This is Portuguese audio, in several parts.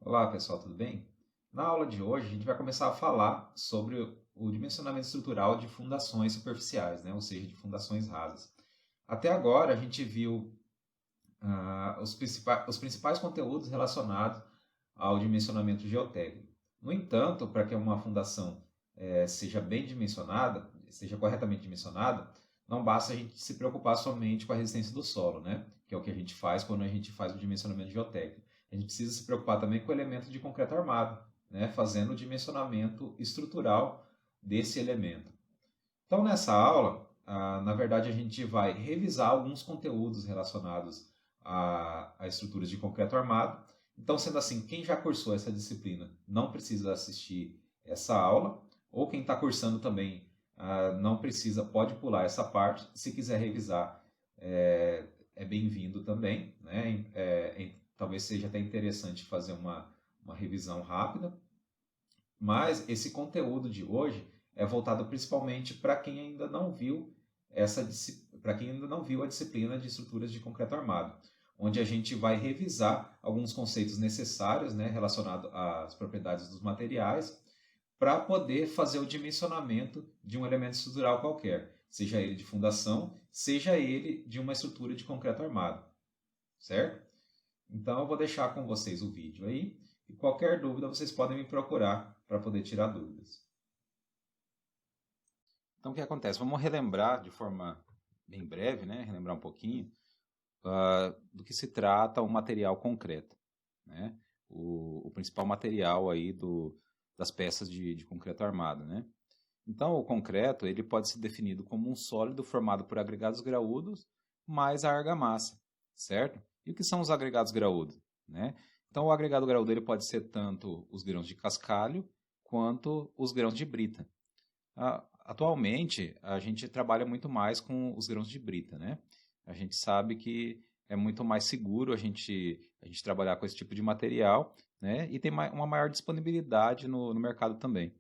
Olá pessoal, tudo bem? Na aula de hoje a gente vai começar a falar sobre o dimensionamento estrutural de fundações superficiais, né? Ou seja, de fundações rasas. Até agora a gente viu os principais conteúdos relacionados ao dimensionamento geotécnico. No entanto, para que uma fundação seja bem dimensionada, seja corretamente dimensionada, não basta a gente se preocupar somente com a resistência do solo, né? Que é o que a gente faz quando a gente faz o dimensionamento geotécnico. A gente precisa se preocupar também com o elemento de concreto armado, né? Fazendo o dimensionamento estrutural desse elemento. Então, nessa aula, na verdade, a gente vai revisar alguns conteúdos relacionados a estruturas de concreto armado. Então, sendo assim, quem já cursou essa disciplina não precisa assistir essa aula, ou quem está cursando também não precisa, pode pular essa parte. Se quiser revisar, é bem-vindo também, né? Talvez seja até interessante fazer uma revisão rápida, mas esse conteúdo de hoje é voltado principalmente para quem ainda não viu para quem ainda não viu a disciplina de estruturas de concreto armado, onde a gente vai revisar alguns conceitos necessários, né, relacionados às propriedades dos materiais, para poder fazer o dimensionamento de um elemento estrutural qualquer, seja ele de fundação, seja ele de uma estrutura de concreto armado, certo? Então eu vou deixar com vocês o vídeo aí, e qualquer dúvida vocês podem me procurar para poder tirar dúvidas. Então, o que acontece? Vamos relembrar de forma bem breve, né? Relembrar um pouquinho do que se trata o material concreto, né? O principal material aí das peças de concreto armado, né? Então, o concreto ele pode ser definido como um sólido formado por agregados graúdos mais a argamassa, certo? E o que são os agregados graúdos, né? Então, o agregado graúdo ele pode ser tanto os grãos de cascalho quanto os grãos de brita. Atualmente, a gente trabalha muito mais com os grãos de brita, né? A gente sabe que é muito mais seguro a gente trabalhar com esse tipo de material, né? E tem uma maior disponibilidade no mercado também.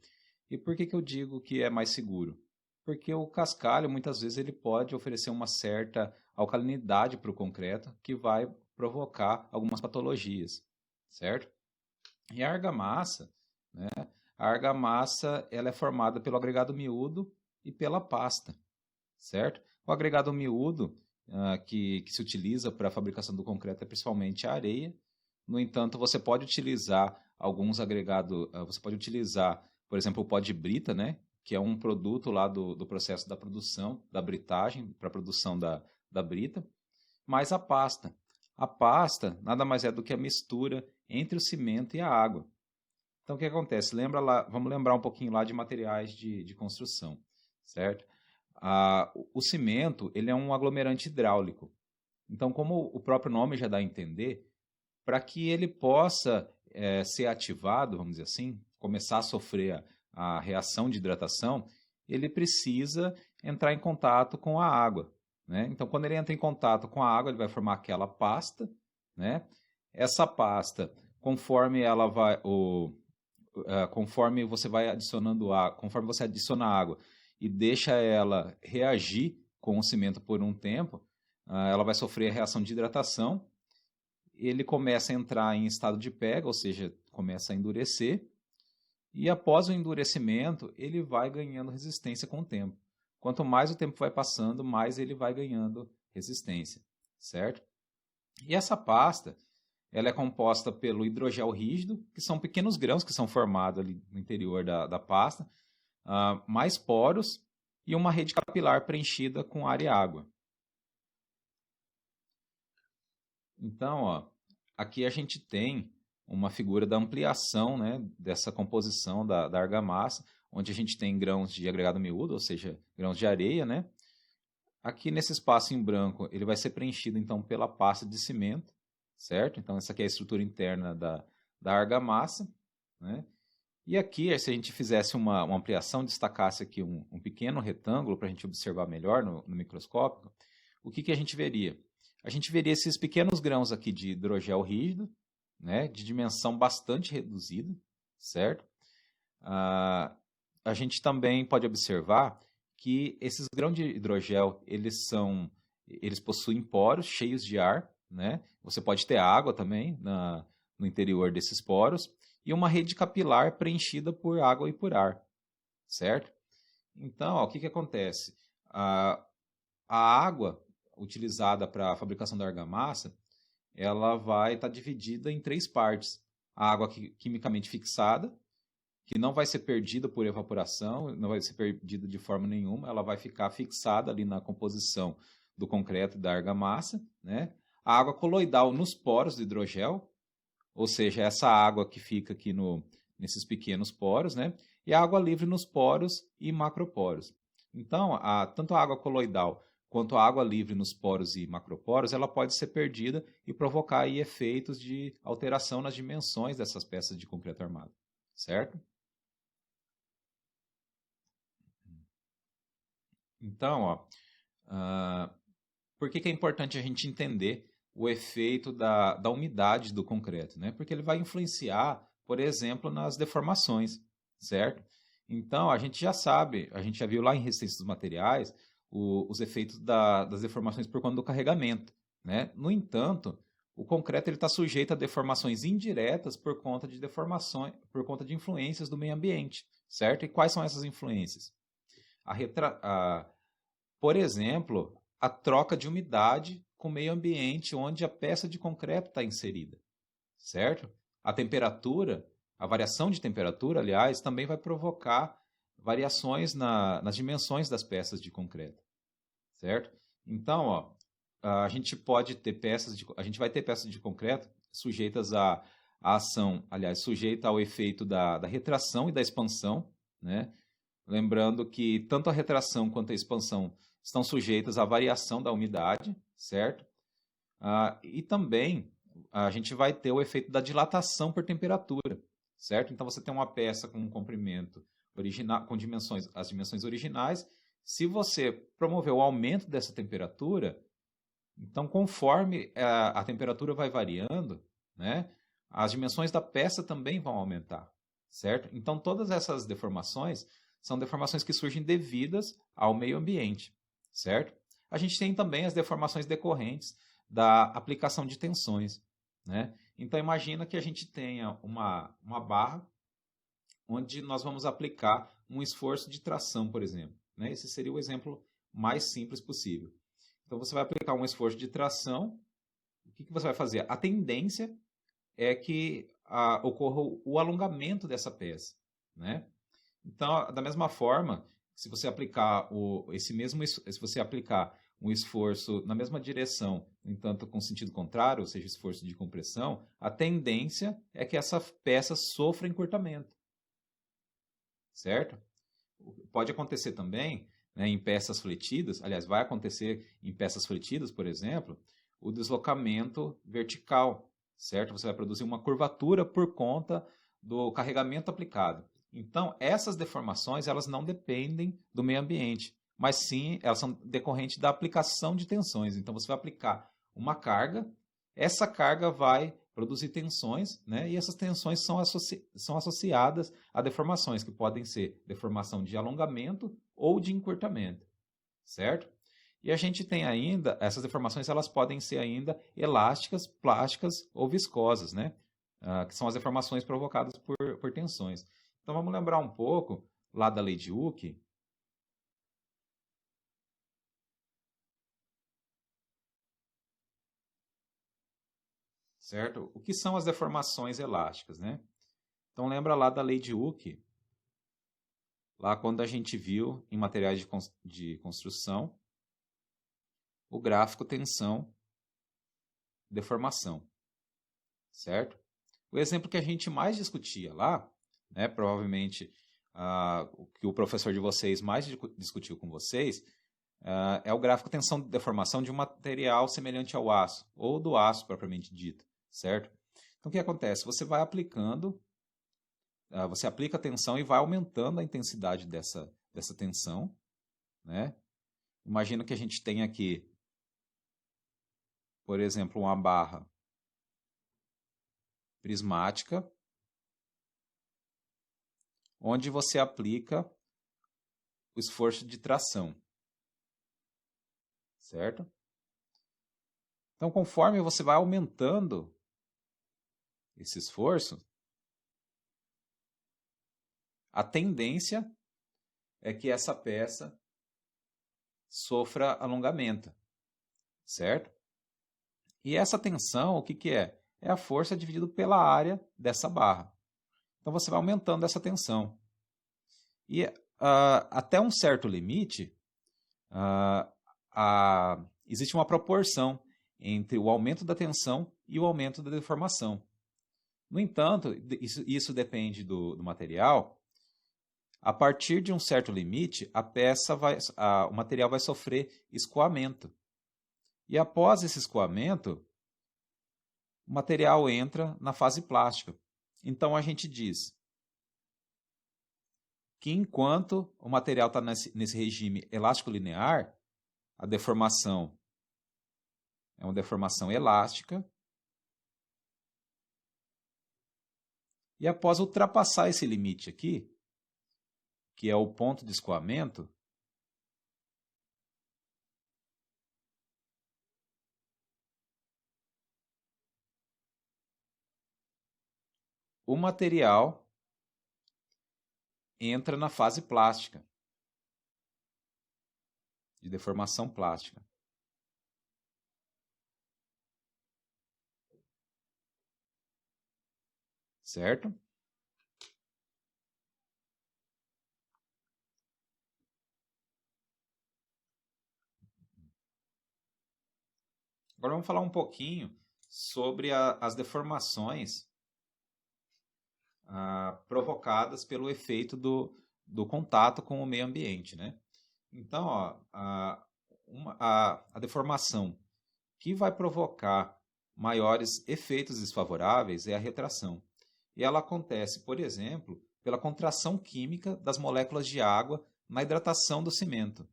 E por que eu digo que é mais seguro? Porque o cascalho, muitas vezes, ele pode oferecer uma certa alcalinidade para o concreto que vai provocar algumas patologias, certo? E a argamassa, né? A argamassa ela é formada pelo agregado miúdo e pela pasta, certo? O agregado miúdo que se utiliza para a fabricação do concreto é principalmente a areia. No entanto, você pode utilizar alguns agregados, você pode utilizar, por exemplo, o pó de brita, né? Que é um produto lá do processo da produção, da britagem, para a produção da brita, mais a pasta. A pasta nada mais é do que a mistura entre o cimento e a água. Então, o que acontece? Vamos lembrar um pouquinho lá de materiais de construção, certo? O cimento ele é um aglomerante hidráulico. Então, como o próprio nome já dá a entender, para que ele possa ser ativado, vamos dizer assim, começar a sofrer a reação de hidratação, ele precisa entrar em contato com a água, né? Então, quando ele entra em contato com a água, ele vai formar aquela pasta, né? Essa pasta, conforme ela vai, conforme você vai adicionando água, conforme você adiciona água e deixa ela reagir com o cimento por um tempo, ela vai sofrer a reação de hidratação. Ele começa a entrar em estado de pega, ou seja, começa a endurecer. E após o endurecimento, ele vai ganhando resistência com o tempo. Quanto mais o tempo vai passando, mais ele vai ganhando resistência, certo? E essa pasta, ela é composta pelo hidrogel rígido, que são pequenos grãos que são formados ali no interior da pasta, mais poros e uma rede capilar preenchida com ar e água. Então, aqui a gente tem uma figura da ampliação, né, dessa composição da argamassa, onde a gente tem grãos de agregado miúdo, ou seja, grãos de areia, né? Aqui nesse espaço em branco, ele vai ser preenchido então pela pasta de cimento, certo? Então essa aqui é a estrutura interna da argamassa, né? E aqui, se a gente fizesse uma ampliação, destacasse aqui um pequeno retângulo para a gente observar melhor no microscópio, o que a gente veria? A gente veria esses pequenos grãos aqui de hidrogel rígido, né, de dimensão bastante reduzida, certo? A gente também pode observar que esses grãos de hidrogel, eles possuem poros cheios de ar, né? Você pode ter água também no interior desses poros e uma rede capilar preenchida por água e por ar, certo? Então, ó, o que acontece? A água utilizada para a fabricação da argamassa, ela vai estar dividida em 3 partes. A água quimicamente fixada, que não vai ser perdida por evaporação, não vai ser perdida de forma nenhuma, ela vai ficar fixada ali na composição do concreto da argamassa, né? A água coloidal nos poros do hidrogel, ou seja, essa água que fica aqui nesses pequenos poros, né? E a água livre nos poros e macroporos. Então, tanto a água coloidal quanto a água livre nos poros e macroporos, ela pode ser perdida e provocar aí efeitos de alteração nas dimensões dessas peças de concreto armado, certo? Então, ó, por que é importante a gente entender o efeito da umidade do concreto, né? Porque ele vai influenciar, por exemplo, nas deformações, certo? Então, a gente já sabe, a gente já viu lá em resistência dos materiais os efeitos das deformações por conta do carregamento, né? No entanto, o concreto está sujeito a deformações indiretas por conta de deformações, por conta de influências do meio ambiente, certo? E quais são essas influências? Por exemplo, a troca de umidade com o meio ambiente onde a peça de concreto está inserida, certo? A temperatura, a variação de temperatura, aliás, também vai provocar variações nas dimensões das peças de concreto, certo? Então, ó, a gente pode ter a gente vai ter peças de concreto sujeitas à ação, aliás, sujeita ao efeito da retração e da expansão, né? Lembrando que tanto a retração quanto a expansão estão sujeitas à variação da umidade, certo? E também a gente vai ter o efeito da dilatação por temperatura, certo? Então você tem uma peça com um comprimento original, com as dimensões originais. Se você promover o aumento dessa temperatura, então conforme a temperatura vai variando, né, as dimensões da peça também vão aumentar, certo? Então todas essas deformações são deformações que surgem devidas ao meio ambiente, certo? A gente tem também as deformações decorrentes da aplicação de tensões, né? Então imagina que a gente tenha uma barra onde nós vamos aplicar um esforço de tração, por exemplo, né? Esse seria o exemplo mais simples possível. Então você vai aplicar um esforço de tração, o que você vai fazer? A tendência é que ocorra o alongamento dessa peça, né? Então, da mesma forma, se você aplicar se você aplicar um esforço na mesma direção, no entanto com sentido contrário, ou seja, esforço de compressão, a tendência é que essa peça sofra encurtamento, certo? Pode acontecer também, né, em peças fletidas, aliás, vai acontecer em peças fletidas, por exemplo, o deslocamento vertical, certo? Você vai produzir uma curvatura por conta do carregamento aplicado. Então, essas deformações, elas não dependem do meio ambiente, mas sim, elas são decorrentes da aplicação de tensões. Então, você vai aplicar uma carga, essa carga vai produzir tensões, né? E essas tensões são associadas a deformações, que podem ser deformação de alongamento ou de encurtamento, certo? E a gente tem ainda, essas deformações, elas podem ser ainda elásticas, plásticas ou viscosas, né? Que são as deformações provocadas por tensões. Então vamos lembrar um pouco lá da lei de Hooke. Certo? O que são as deformações elásticas, né? Então lembra lá da lei de Hooke, lá quando a gente viu em materiais de construção o gráfico tensão deformação, certo? O exemplo que a gente mais discutia lá, né, provavelmente o que o professor de vocês mais discutiu com vocês, é o gráfico tensão-deformação de um material semelhante ao aço, ou do aço propriamente dito, certo? Então, o que acontece? Você vai aplicando, você aplica a tensão e vai aumentando a intensidade dessa tensão, né? Imagina que a gente tem aqui, por exemplo, uma barra prismática, onde você aplica o esforço de tração, certo? Então, conforme você vai aumentando esse esforço, a tendência é que essa peça sofra alongamento, certo? E essa tensão, o que que é? É a força dividida pela área dessa barra. Então você vai aumentando essa tensão. E até um certo limite, existe uma proporção entre o aumento da tensão e o aumento da deformação. No entanto, isso depende do material. A partir de um certo limite, o material vai sofrer escoamento. E após esse escoamento, o material entra na fase plástica. Então a gente diz que enquanto o material está nesse regime elástico linear, a deformação é uma deformação elástica. E após ultrapassar esse limite aqui, que é o ponto de escoamento, o material entra na fase plástica, de deformação plástica. Certo? Agora vamos falar um pouquinho sobre as deformações provocadas pelo efeito do contato com o meio ambiente, né? Então, ó, a deformação que vai provocar maiores efeitos desfavoráveis é a retração. E ela acontece, por exemplo, pela contração química das moléculas de água na hidratação do cimento.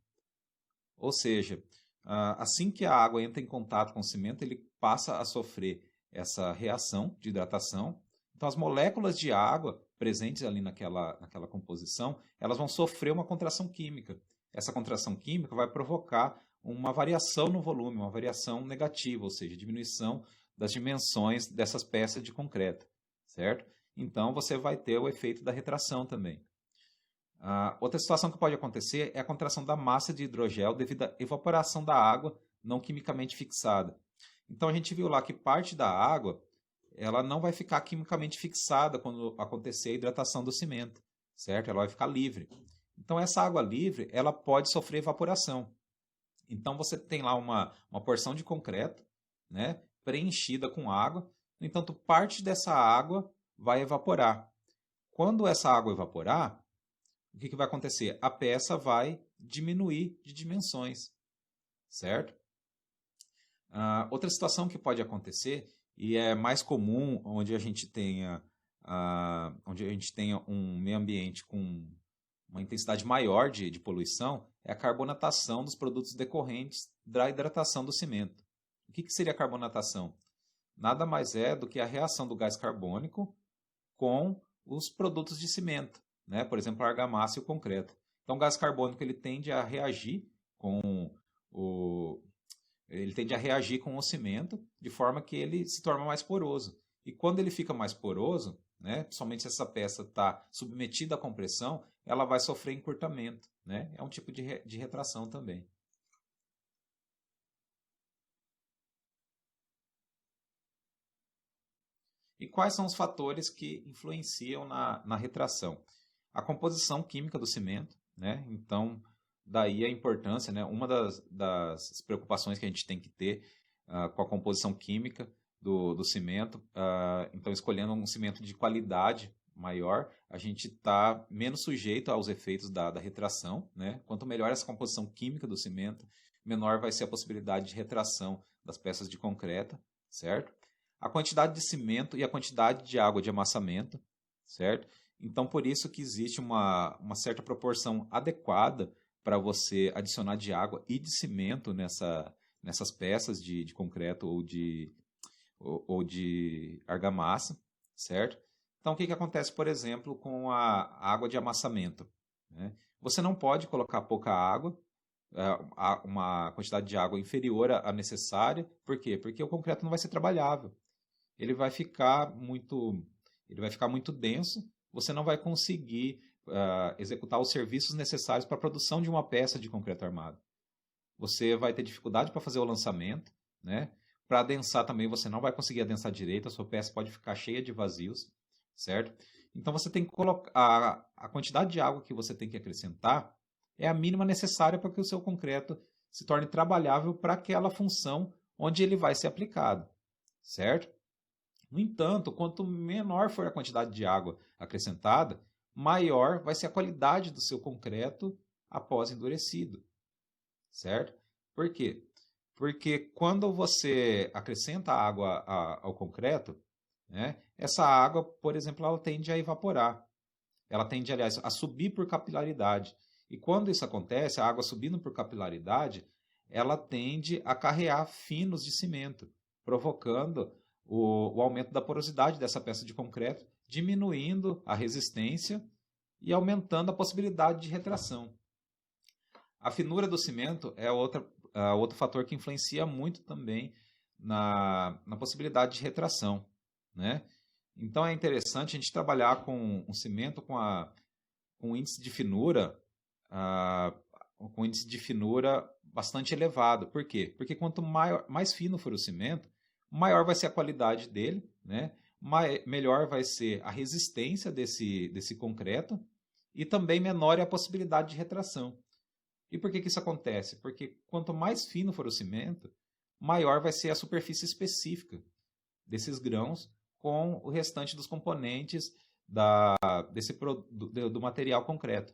Ou seja, assim que a água entra em contato com o cimento, ele passa a sofrer essa reação de hidratação. Então, as moléculas de água presentes ali naquela composição, elas vão sofrer uma contração química. Essa contração química vai provocar uma variação no volume, uma variação negativa, ou seja, diminuição das dimensões dessas peças de concreto, certo? Então, você vai ter o efeito da retração também. Outra situação que pode acontecer é a contração da massa de hidrogel devido à evaporação da água não quimicamente fixada. Então, a gente viu lá que parte da água ela não vai ficar quimicamente fixada quando acontecer a hidratação do cimento, certo? Ela vai ficar livre. Então, essa água livre ela pode sofrer evaporação. Então, você tem lá uma porção de concreto, né, preenchida com água. No entanto, parte dessa água vai evaporar. Quando essa água evaporar, o que vai acontecer? A peça vai diminuir de dimensões, certo? Outra situação que pode acontecer, e é mais comum onde a gente tenha um meio ambiente com uma intensidade maior de poluição, é a carbonatação dos produtos decorrentes da hidratação do cimento. O que seria a carbonatação? Nada mais é do que a reação do gás carbônico com os produtos de cimento, né? Por exemplo, a argamassa e o concreto. Então, o gás carbônico ele tende a reagir com o cimento de forma que ele se torna mais poroso. E quando ele fica mais poroso, né, principalmente se essa peça está submetida à compressão, ela vai sofrer encurtamento, né? É um tipo de retração também. E quais são os fatores que influenciam na retração? A composição química do cimento, né? Então, daí a importância, né? Uma das preocupações que a gente tem que ter com a composição química do cimento, então escolhendo um cimento de qualidade maior, a gente está menos sujeito aos efeitos da retração, né? Quanto melhor essa composição química do cimento, menor vai ser a possibilidade de retração das peças de concreto, certo? A quantidade de cimento e a quantidade de água de amassamento, certo? Então, por isso que existe uma certa proporção adequada para você adicionar de água e de cimento nessas peças de concreto ou de argamassa, certo? Então, o que acontece, por exemplo, com a água de amassamento, né? Você não pode colocar pouca água, uma quantidade de água inferior à necessária. Por quê? Porque o concreto não vai ser trabalhável. ele vai ficar muito denso, você não vai conseguir executar os serviços necessários para a produção de uma peça de concreto armado. Você vai ter dificuldade para fazer o lançamento, né? Para adensar também você não vai conseguir adensar direito, a sua peça pode ficar cheia de vazios, certo? Então você tem que colocar a quantidade de água que você tem que acrescentar é a mínima necessária para que o seu concreto se torne trabalhável para aquela função onde ele vai ser aplicado, certo? No entanto, quanto menor for a quantidade de água acrescentada, maior vai ser a qualidade do seu concreto após endurecido, certo? Por quê? Porque quando você acrescenta água ao concreto, né, essa água, por exemplo, ela tende a evaporar. Ela tende, aliás, a subir por capilaridade. E quando isso acontece, a água subindo por capilaridade, ela tende a carrear finos de cimento, provocando o aumento da porosidade dessa peça de concreto, diminuindo a resistência e aumentando a possibilidade de retração. A finura do cimento é outro fator que influencia muito também na possibilidade de retração, né? Então é interessante a gente trabalhar com um cimento com índice de finura, bastante elevado. Por quê? Porque quanto mais fino for o cimento, maior vai ser a qualidade dele, né? Melhor vai ser a resistência desse concreto e também menor é a possibilidade de retração. E por que isso acontece? Porque quanto mais fino for o cimento, maior vai ser a superfície específica desses grãos com o restante dos componentes do material concreto.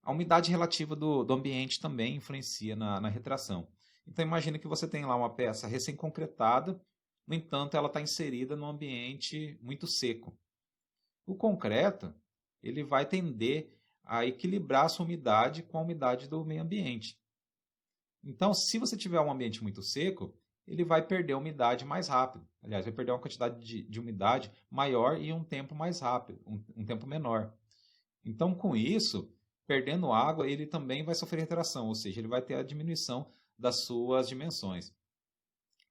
A umidade relativa do ambiente também influencia na retração. Então imagine que você tem lá uma peça recém-concretada, no entanto ela está inserida num ambiente muito seco. O concreto ele vai tender a equilibrar a sua umidade com a umidade do meio ambiente. Então, se você tiver um ambiente muito seco, ele vai perder a umidade mais rápido. Aliás, vai perder uma quantidade de umidade maior e um tempo mais rápido, um tempo menor. Então, com isso, perdendo água, ele também vai sofrer retração, ou seja, ele vai ter a diminuição das suas dimensões.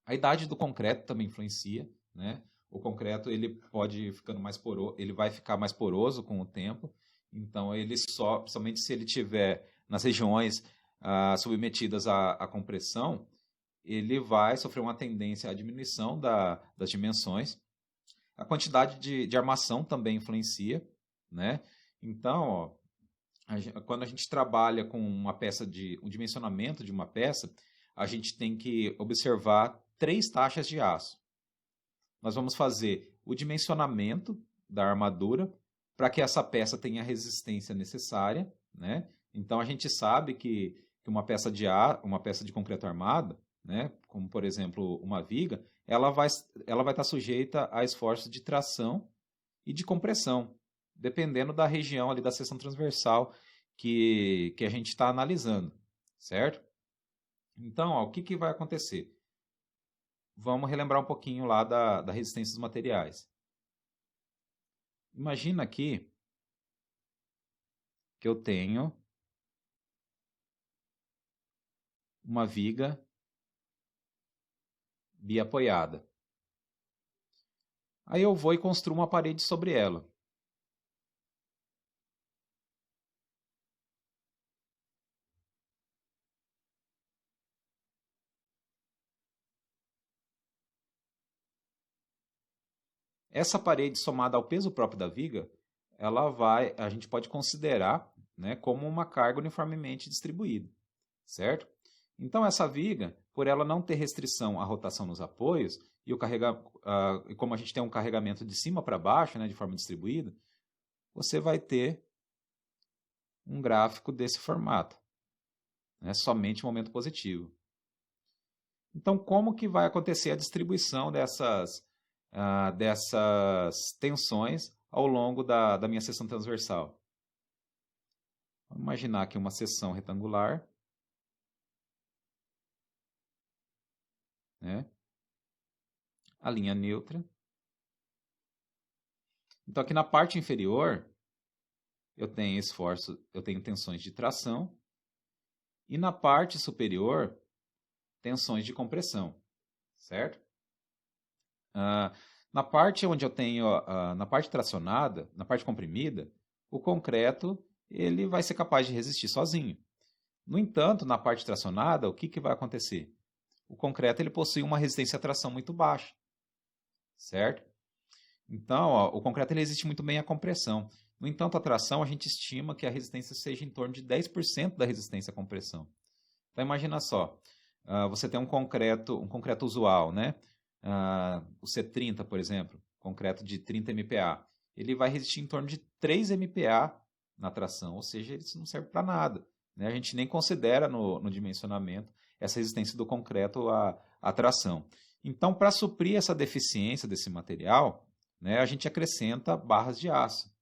A idade do concreto também influencia, né? O concreto ele pode ficando mais poroso, ele vai ficar mais poroso com o tempo. Então, principalmente se ele estiver nas regiões submetidas à compressão, ele vai sofrer uma tendência à diminuição das dimensões. A quantidade de armação também influencia, né? Então, quando a gente trabalha com um dimensionamento de uma peça, a gente tem que observar 3 taxas de aço. Nós vamos fazer o dimensionamento da armadura para que essa peça tenha a resistência necessária, né? Então a gente sabe que uma peça de concreto armado, né, como por exemplo uma viga, ela vai estar sujeita a esforços de tração e de compressão, dependendo da região ali da seção transversal que a gente está analisando, certo? Então, o que vai acontecer? Vamos relembrar um pouquinho lá da resistência dos materiais. Imagina aqui que eu tenho uma viga biapoiada. Aí eu vou e construo uma parede sobre ela. Essa parede somada ao peso próprio da viga, a gente pode considerar, né, como uma carga uniformemente distribuída, certo? Então essa viga, por ela não ter restrição à rotação nos apoios e como a gente tem um carregamento de cima para baixo, né, de forma distribuída, você vai ter um gráfico desse formato, né, somente momento positivo. Então como que vai acontecer a distribuição dessas tensões ao longo da minha seção transversal? Vamos imaginar aqui uma seção retangular, né? A linha neutra. Então aqui na parte inferior eu tenho tensões de tração e na parte superior tensões de compressão, certo? Na parte onde eu tenho, na parte tracionada, na parte comprimida, o concreto ele vai ser capaz de resistir sozinho. No entanto, na parte tracionada, o que vai acontecer? O concreto ele possui uma resistência à tração muito baixa, certo? Então, o concreto ele resiste muito bem à compressão. No entanto, a tração, a gente estima que a resistência seja em torno de 10% da resistência à compressão. Então, imagina só, você tem um concreto usual, né? O C30, por exemplo, concreto de 30 MPa. Ele vai resistir em torno de 3 MPa na tração, ou seja, ele não serve para nada. Né? A gente nem considera no dimensionamento essa resistência do concreto à tração. Então, para suprir essa deficiência desse material, né, a gente acrescenta barras de aço.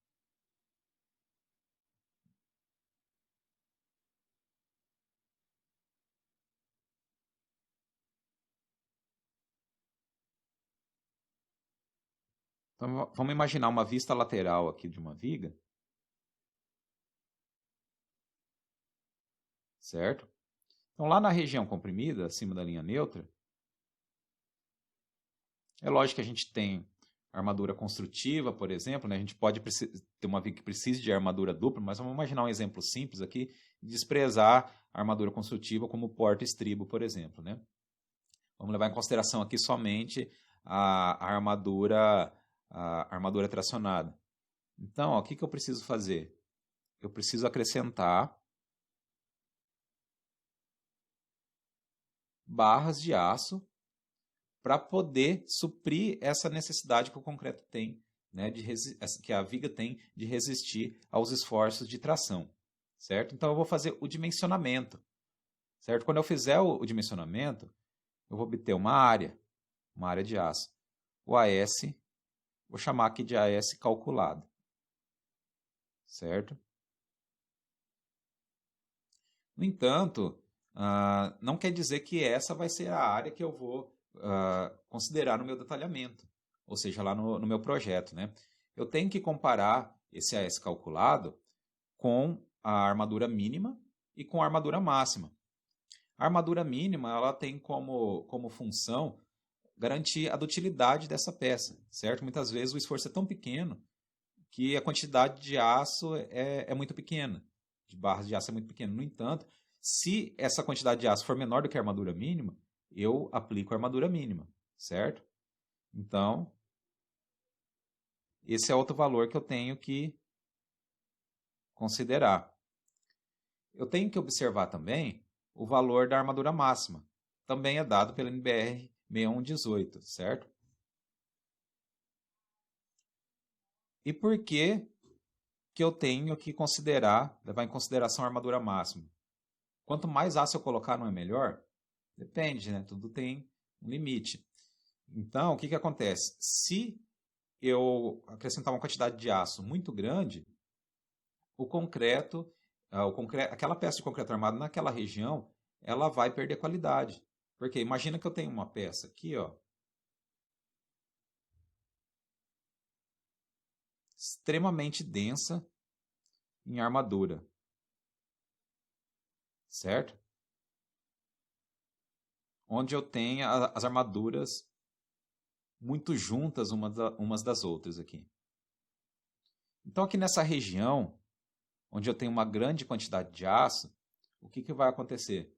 Então, vamos imaginar uma vista lateral aqui de uma viga, certo? Então, lá na região comprimida, acima da linha neutra, é lógico que a gente tem armadura construtiva, por exemplo, né? A gente pode ter uma viga que precise de armadura dupla, mas vamos imaginar um exemplo simples aqui, desprezar a armadura construtiva como porta-estribo, por exemplo, né? Vamos levar em consideração aqui somente a armadura tracionada. Então, ó, o que eu preciso fazer? Eu preciso acrescentar barras de aço para poder suprir essa necessidade que o concreto tem, né, que a viga tem de resistir aos esforços de tração, certo? Então eu vou fazer o dimensionamento, certo? Quando eu fizer o dimensionamento, eu vou obter uma área de aço. O AS, vou chamar aqui de AS calculado, certo? No entanto, não quer dizer que essa vai ser a área que eu vou considerar no meu detalhamento, ou seja, lá no meu projeto. Né? Eu tenho que comparar esse AS calculado com a armadura mínima e com a armadura máxima. A armadura mínima ela tem como função garantir a dutilidade dessa peça, certo? Muitas vezes o esforço é tão pequeno que a quantidade de aço é muito pequena, de barras de aço é muito pequena. No entanto, se essa quantidade de aço for menor do que a armadura mínima, eu aplico a armadura mínima, certo? Então, esse é outro valor que eu tenho que considerar. Eu tenho que observar também o valor da armadura máxima. Também é dado pela NBR 6118, certo? E por que eu tenho que levar em consideração a armadura máxima? Quanto mais aço eu colocar, não é melhor? Depende, né? Tudo tem um limite. Então, o que acontece? Se eu acrescentar uma quantidade de aço muito grande, o concreto, aquela peça de concreto armado naquela região, ela vai perder qualidade. Porque imagina que eu tenho uma peça aqui, ó, extremamente densa em armadura, certo? Onde eu tenho as armaduras muito juntas umas das outras aqui. Então, aqui nessa região, onde eu tenho uma grande quantidade de aço, o que vai acontecer?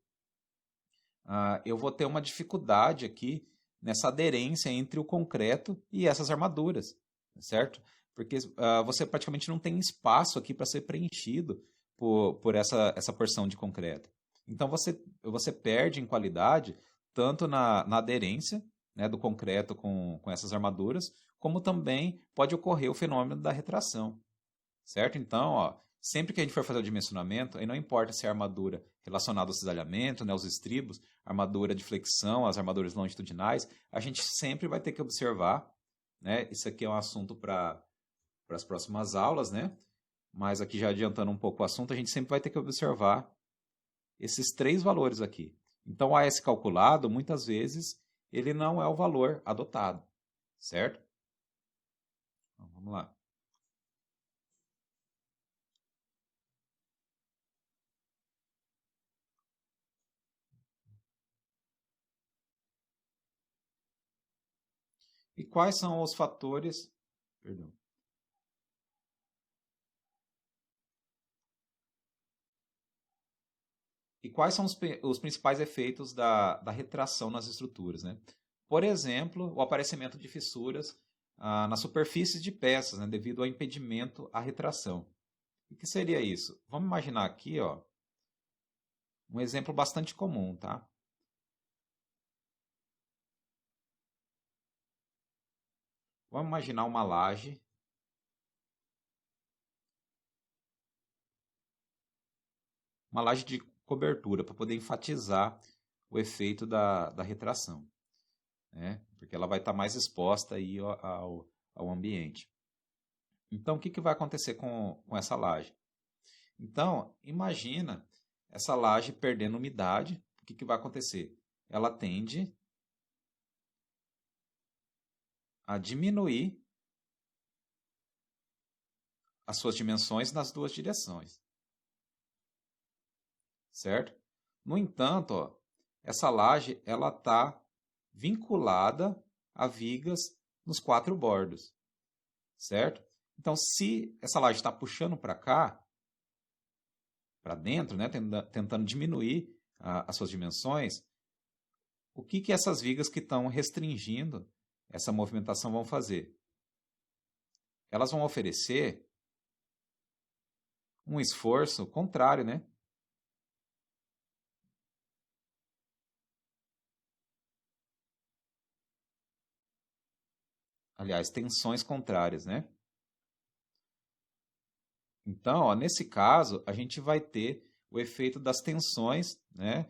Eu vou ter uma dificuldade aqui nessa aderência entre o concreto e essas armaduras, certo? Porque você praticamente não tem espaço aqui para ser preenchido por essa porção de concreto. Então você perde em qualidade tanto na aderência, né, do concreto com essas armaduras, como também pode ocorrer o fenômeno da retração, certo? Então, ó, sempre que a gente for fazer o dimensionamento, aí não importa se é a armadura relacionada ao cisalhamento, né, os estribos, armadura de flexão, as armaduras longitudinais, a gente sempre vai ter que observar, né? Isso aqui é um assunto para as próximas aulas, né? Mas aqui já adiantando um pouco o assunto, a gente sempre vai ter que observar esses três valores aqui. Então, o AS calculado, muitas vezes, ele não é o valor adotado, certo? Então, vamos lá. E quais são os fatores... Perdão. E quais são os principais efeitos da retração nas estruturas, né? Por exemplo, o aparecimento de fissuras nas superfícies de peças, né, devido ao impedimento à retração. O que seria isso? Vamos imaginar aqui, ó, um exemplo bastante comum, tá? Vamos imaginar uma laje. Uma laje de cobertura, para poder enfatizar o efeito da retração, né? Porque ela vai estar mais exposta aí ao ambiente. Então, o que vai acontecer com essa laje? Então, imagina essa laje perdendo umidade. O que vai acontecer? Ela tende a diminuir as suas dimensões nas duas direções. Certo? No entanto, ó, essa laje ela está vinculada a vigas nos 4 bordos. Certo? Então, se essa laje está puxando para cá, para dentro, né, tentando diminuir as suas dimensões, o que essas vigas que estão restringindo essa movimentação vão fazer? Elas vão oferecer um esforço contrário, né? Aliás, tensões contrárias, né? Então, ó, nesse caso, a gente vai ter o efeito das tensões, né,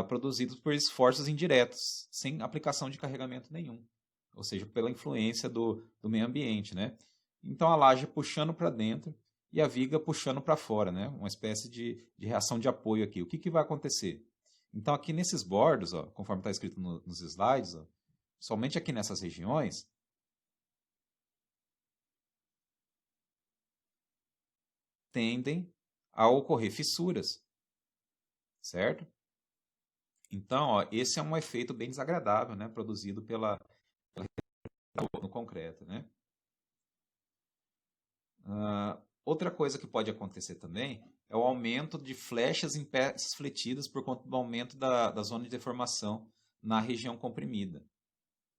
produzidos por esforços indiretos, sem aplicação de carregamento nenhum, ou seja, pela influência do meio ambiente, né? Então, a laje puxando para dentro e a viga puxando para fora, né? Uma espécie de reação de apoio aqui. O que vai acontecer? Então, aqui nesses bordos, ó, conforme está escrito nos slides, ó, somente aqui nessas regiões, tendem a ocorrer fissuras, certo? Então, ó, esse é um efeito bem desagradável, né, produzido no concreto, né? Outra coisa que pode acontecer também é o aumento de flechas em peças fletidas por conta do aumento da zona de deformação na região comprimida,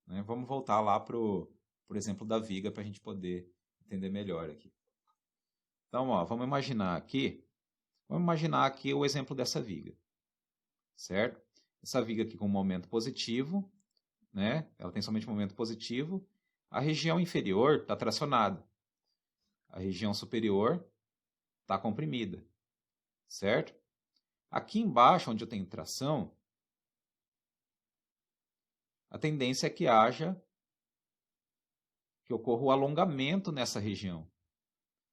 né? Vamos voltar lá por exemplo, da viga para a gente poder entender melhor aqui. Então, ó, vamos imaginar aqui o exemplo dessa viga, certo? Essa viga aqui com um momento positivo, né? Ela tem somente um momento positivo. A região inferior está tracionada. A região superior está comprimida, certo? Aqui embaixo, onde eu tenho tração, a tendência é que ocorra o alongamento nessa região.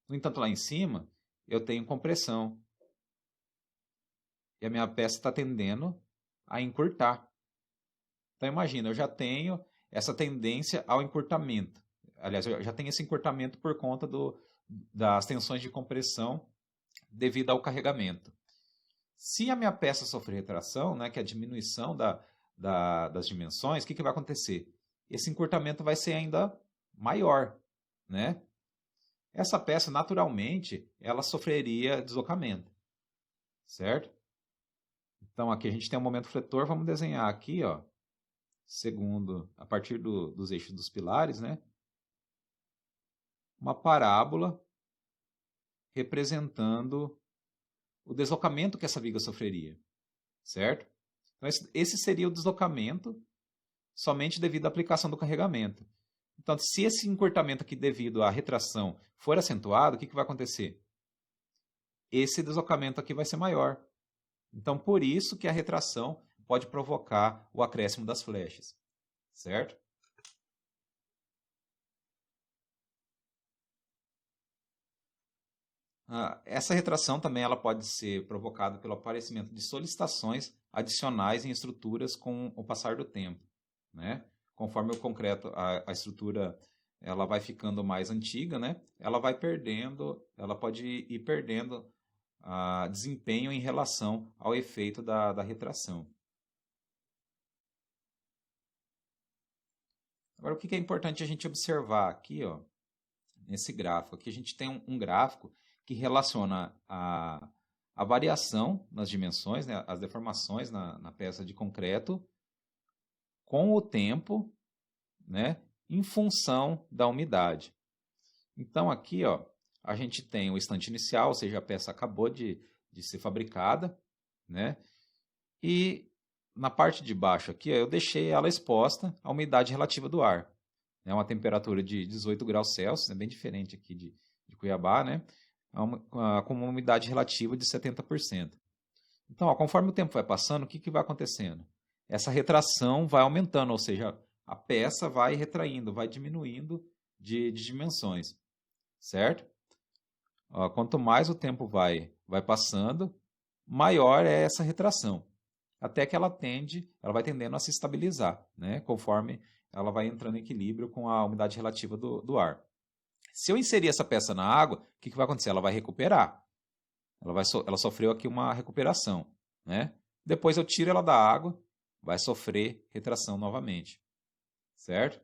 No entanto, lá em cima, eu tenho compressão. E a minha peça está tendendo a encurtar. Então, imagina, eu já tenho essa tendência ao encurtamento. Aliás, eu já tenho esse encurtamento por conta das tensões de compressão devido ao carregamento. Se a minha peça sofrer retração, né, que é a diminuição das dimensões, o que vai acontecer? Esse encurtamento vai ser ainda maior, né? Essa peça, naturalmente, ela sofreria deslocamento, certo? Então, aqui a gente tem um momento fletor, vamos desenhar aqui, ó, segundo, a partir dos eixos dos pilares, né? Uma parábola representando o deslocamento que essa viga sofreria, certo? Então, esse seria o deslocamento somente devido à aplicação do carregamento. Então, se esse encurtamento aqui devido à retração for acentuado, o que vai acontecer? Esse deslocamento aqui vai ser maior. Então, por isso que a retração pode provocar o acréscimo das flechas, certo? Essa retração também ela pode ser provocada pelo aparecimento de solicitações adicionais em estruturas com o passar do tempo, né? Conforme o concreto, a estrutura ela vai ficando mais antiga, né? Ela pode ir perdendo desempenho em relação ao efeito da retração. Agora, o que é importante a gente observar aqui, ó, nesse gráfico? Aqui a gente tem um gráfico que relaciona a variação nas dimensões, né, as deformações na peça de concreto com o tempo, né, em função da umidade. Então, aqui, ó, a gente tem o instante inicial, ou seja, a peça acabou de ser fabricada, né? E na parte de baixo aqui, ó, eu deixei ela exposta à umidade relativa do ar. É uma temperatura de 18 graus Celsius, é bem diferente aqui de Cuiabá, né? Com uma umidade relativa de 70%. Então, ó, conforme o tempo vai passando, o que vai acontecendo? Essa retração vai aumentando, ou seja, a peça vai retraindo, vai diminuindo de dimensões, certo? Ó, quanto mais o tempo vai passando, maior é essa retração, até que ela vai tendendo a se estabilizar, né? Conforme ela vai entrando em equilíbrio com a umidade relativa do ar. Se eu inserir essa peça na água, o que vai acontecer? Ela vai recuperar. Ela sofreu aqui uma recuperação, né? Depois eu tiro ela da água, vai sofrer retração novamente, certo?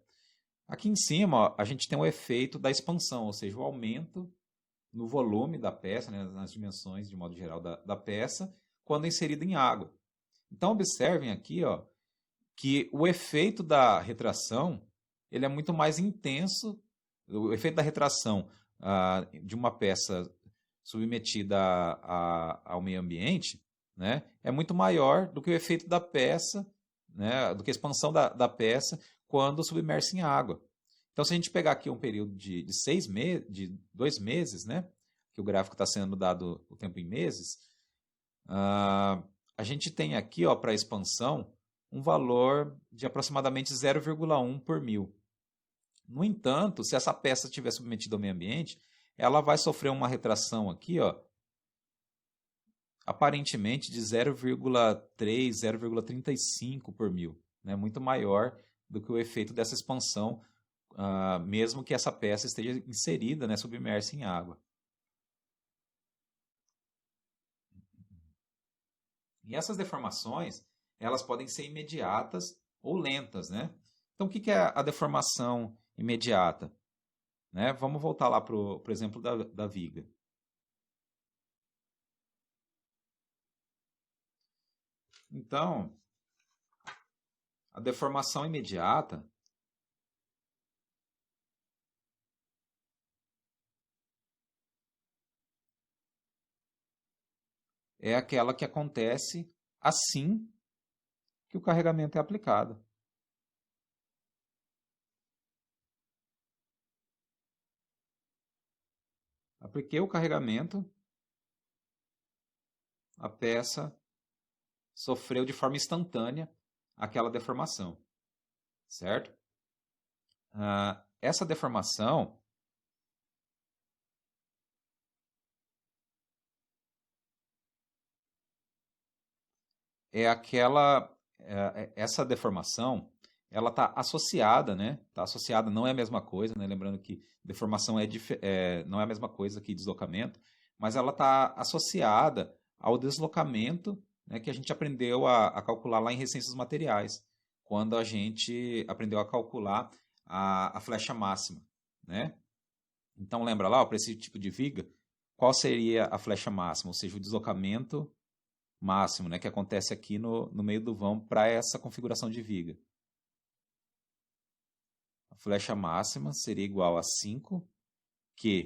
Aqui em cima, ó, a gente tem o efeito da expansão, ou seja, o aumento no volume da peça, né, nas dimensões, de modo geral, da peça, quando inserida em água. Então, observem aqui, ó, que o efeito da retração ele é muito mais intenso. O efeito da retração de uma peça submetida ao meio ambiente, né, é muito maior do que o efeito da peça, né, do que a expansão da peça quando submersa em água. Então, se a gente pegar aqui um período de 2 meses, né, que o gráfico está sendo dado o tempo em meses, a gente tem aqui, para a expansão, um valor de aproximadamente 0,1 por mil. No entanto, se essa peça estiver submetida ao meio ambiente, ela vai sofrer uma retração aqui, ó, aparentemente de 0,3, 0,35 por mil, né, muito maior do que o efeito dessa expansão, mesmo que essa peça esteja inserida, né, submersa em água. E essas deformações, elas podem ser imediatas ou lentas, né? Então, o que é a deformação imediata? Né? Vamos voltar lá para o exemplo da viga. Então, a deformação imediata é aquela que acontece assim que o carregamento é aplicado. Apliquei o carregamento, a peça sofreu de forma instantânea aquela deformação, certo? Essa deformação essa deformação, ela está associada, né? Está associada, não é a mesma coisa, né? Lembrando que deformação não é a mesma coisa que deslocamento, mas ela está associada ao deslocamento, né, que a gente aprendeu a calcular lá em resistências materiais, quando a gente aprendeu a calcular a flecha máxima, né? Então lembra lá, para esse tipo de viga, qual seria a flecha máxima? Ou seja, o deslocamento máximo, né, que acontece aqui no meio do vão para essa configuração de viga. A flecha máxima seria igual a 5,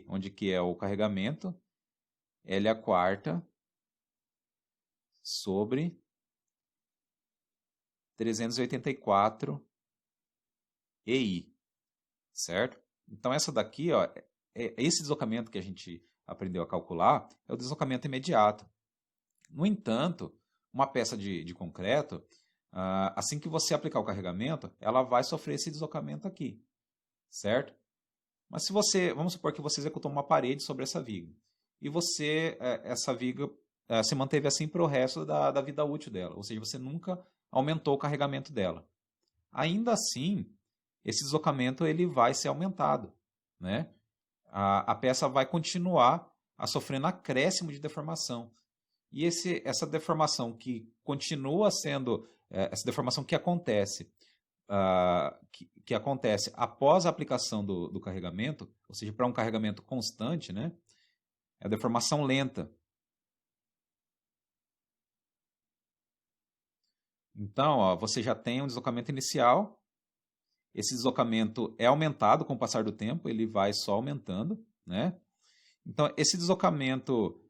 onde que é o carregamento, L a quarta sobre 384 EI, certo? Então essa daqui, ó, esse deslocamento que a gente aprendeu a calcular é o deslocamento imediato. No entanto, uma peça de concreto, assim que você aplicar o carregamento, ela vai sofrer esse deslocamento aqui, certo? Mas vamos supor que você executou uma parede sobre essa viga, e essa viga se manteve assim para o resto da vida útil dela, ou seja, você nunca aumentou o carregamento dela. Ainda assim, esse deslocamento ele vai ser aumentado, né? A peça vai continuar a sofrendo acréscimo de deformação. E essa deformação que continua sendo, essa deformação que acontece, que acontece após a aplicação do carregamento, ou seja, para um carregamento constante, né, é a deformação lenta. Então, ó, você já tem um deslocamento inicial, esse deslocamento é aumentado com o passar do tempo, ele vai só aumentando, né? Então, esse deslocamento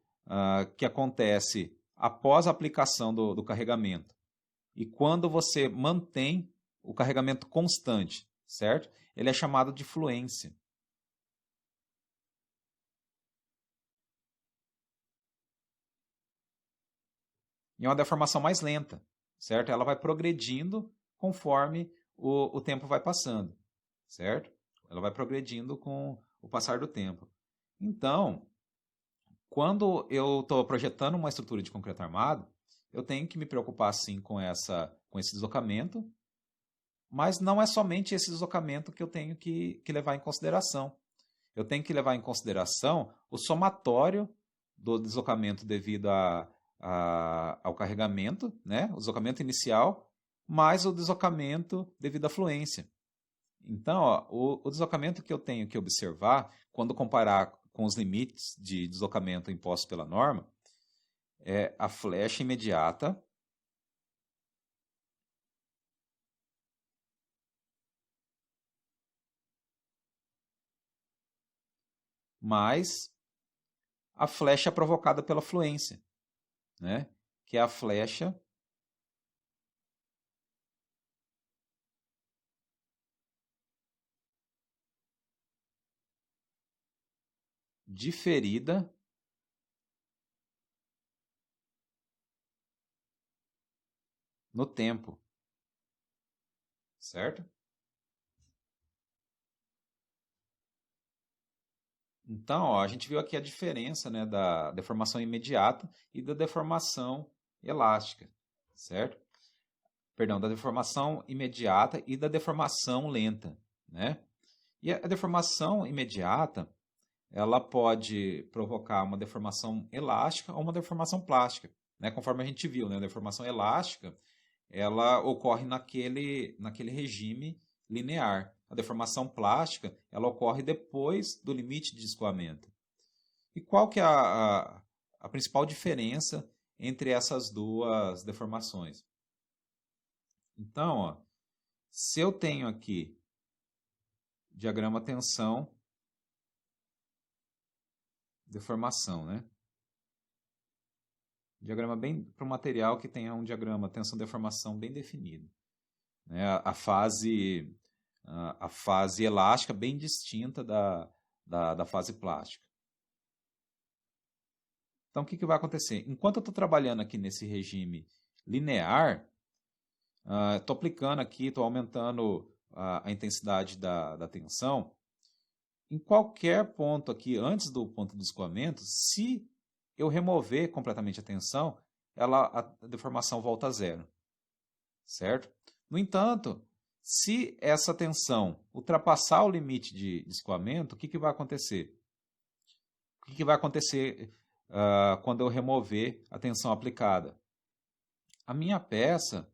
que acontece após a aplicação do carregamento e quando você mantém o carregamento constante, certo? Ele é chamado de fluência. E é uma deformação mais lenta, certo? Ela vai progredindo conforme o tempo vai passando, certo? Ela vai progredindo com o passar do tempo. Então, quando eu estou projetando uma estrutura de concreto armado, eu tenho que me preocupar sim com esse deslocamento, mas não é somente esse deslocamento que eu tenho que levar em consideração. Eu tenho que levar em consideração o somatório do deslocamento devido ao carregamento, né? O deslocamento inicial, mais o deslocamento devido à fluência. Então, ó, o deslocamento que eu tenho que observar, quando comparar com os limites de deslocamento impostos pela norma, é a flecha imediata mais a flecha provocada pela fluência, né? Que é a flecha diferida no tempo, certo? Então, ó, a gente viu aqui a diferença, né, da deformação imediata e da deformação elástica, certo? Perdão, da deformação imediata e da deformação lenta, né? E a deformação imediata, ela pode provocar uma deformação elástica ou uma deformação plástica, né? Conforme a gente viu, né? A deformação elástica, ela ocorre naquele regime linear. A deformação plástica, ela ocorre depois do limite de escoamento. E qual que é a principal diferença entre essas duas deformações? Então, ó, se eu tenho aqui diagrama tensão, deformação, né? Diagrama bem para um material que tenha um diagrama tensão-deformação bem definido, né? A fase elástica bem distinta da fase plástica. Então, o que vai acontecer? Enquanto eu estou trabalhando aqui nesse regime linear, estou aplicando aqui, estou aumentando a intensidade da tensão. Em qualquer ponto aqui, antes do ponto de escoamento, se eu remover completamente a tensão, a deformação volta a zero, certo? No entanto, se essa tensão ultrapassar o limite de escoamento, o que vai acontecer? O que vai acontecer quando eu remover a tensão aplicada? A minha peça,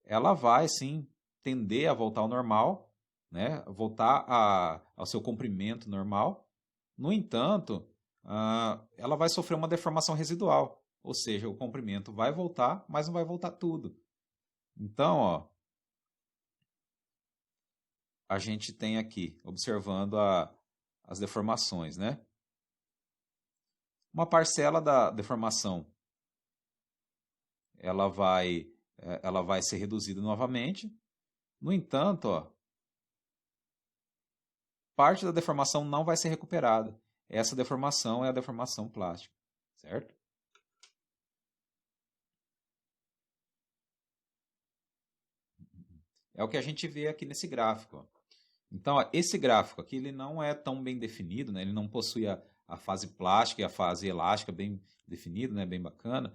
ela vai sim tender a voltar ao normal, né? Voltar ao seu comprimento normal. No entanto, ela vai sofrer uma deformação residual, ou seja, o comprimento vai voltar, mas não vai voltar tudo. Então, ó, a gente tem aqui, observando as deformações, né? Uma parcela da deformação, ela vai ser reduzida novamente. No entanto, ó, parte da deformação não vai ser recuperada. Essa deformação é a deformação plástica, certo? É o que a gente vê aqui nesse gráfico, ó. Então, ó, esse gráfico aqui ele não é tão bem definido, né? Ele não possui a fase plástica e a fase elástica bem definido, né? Bem bacana,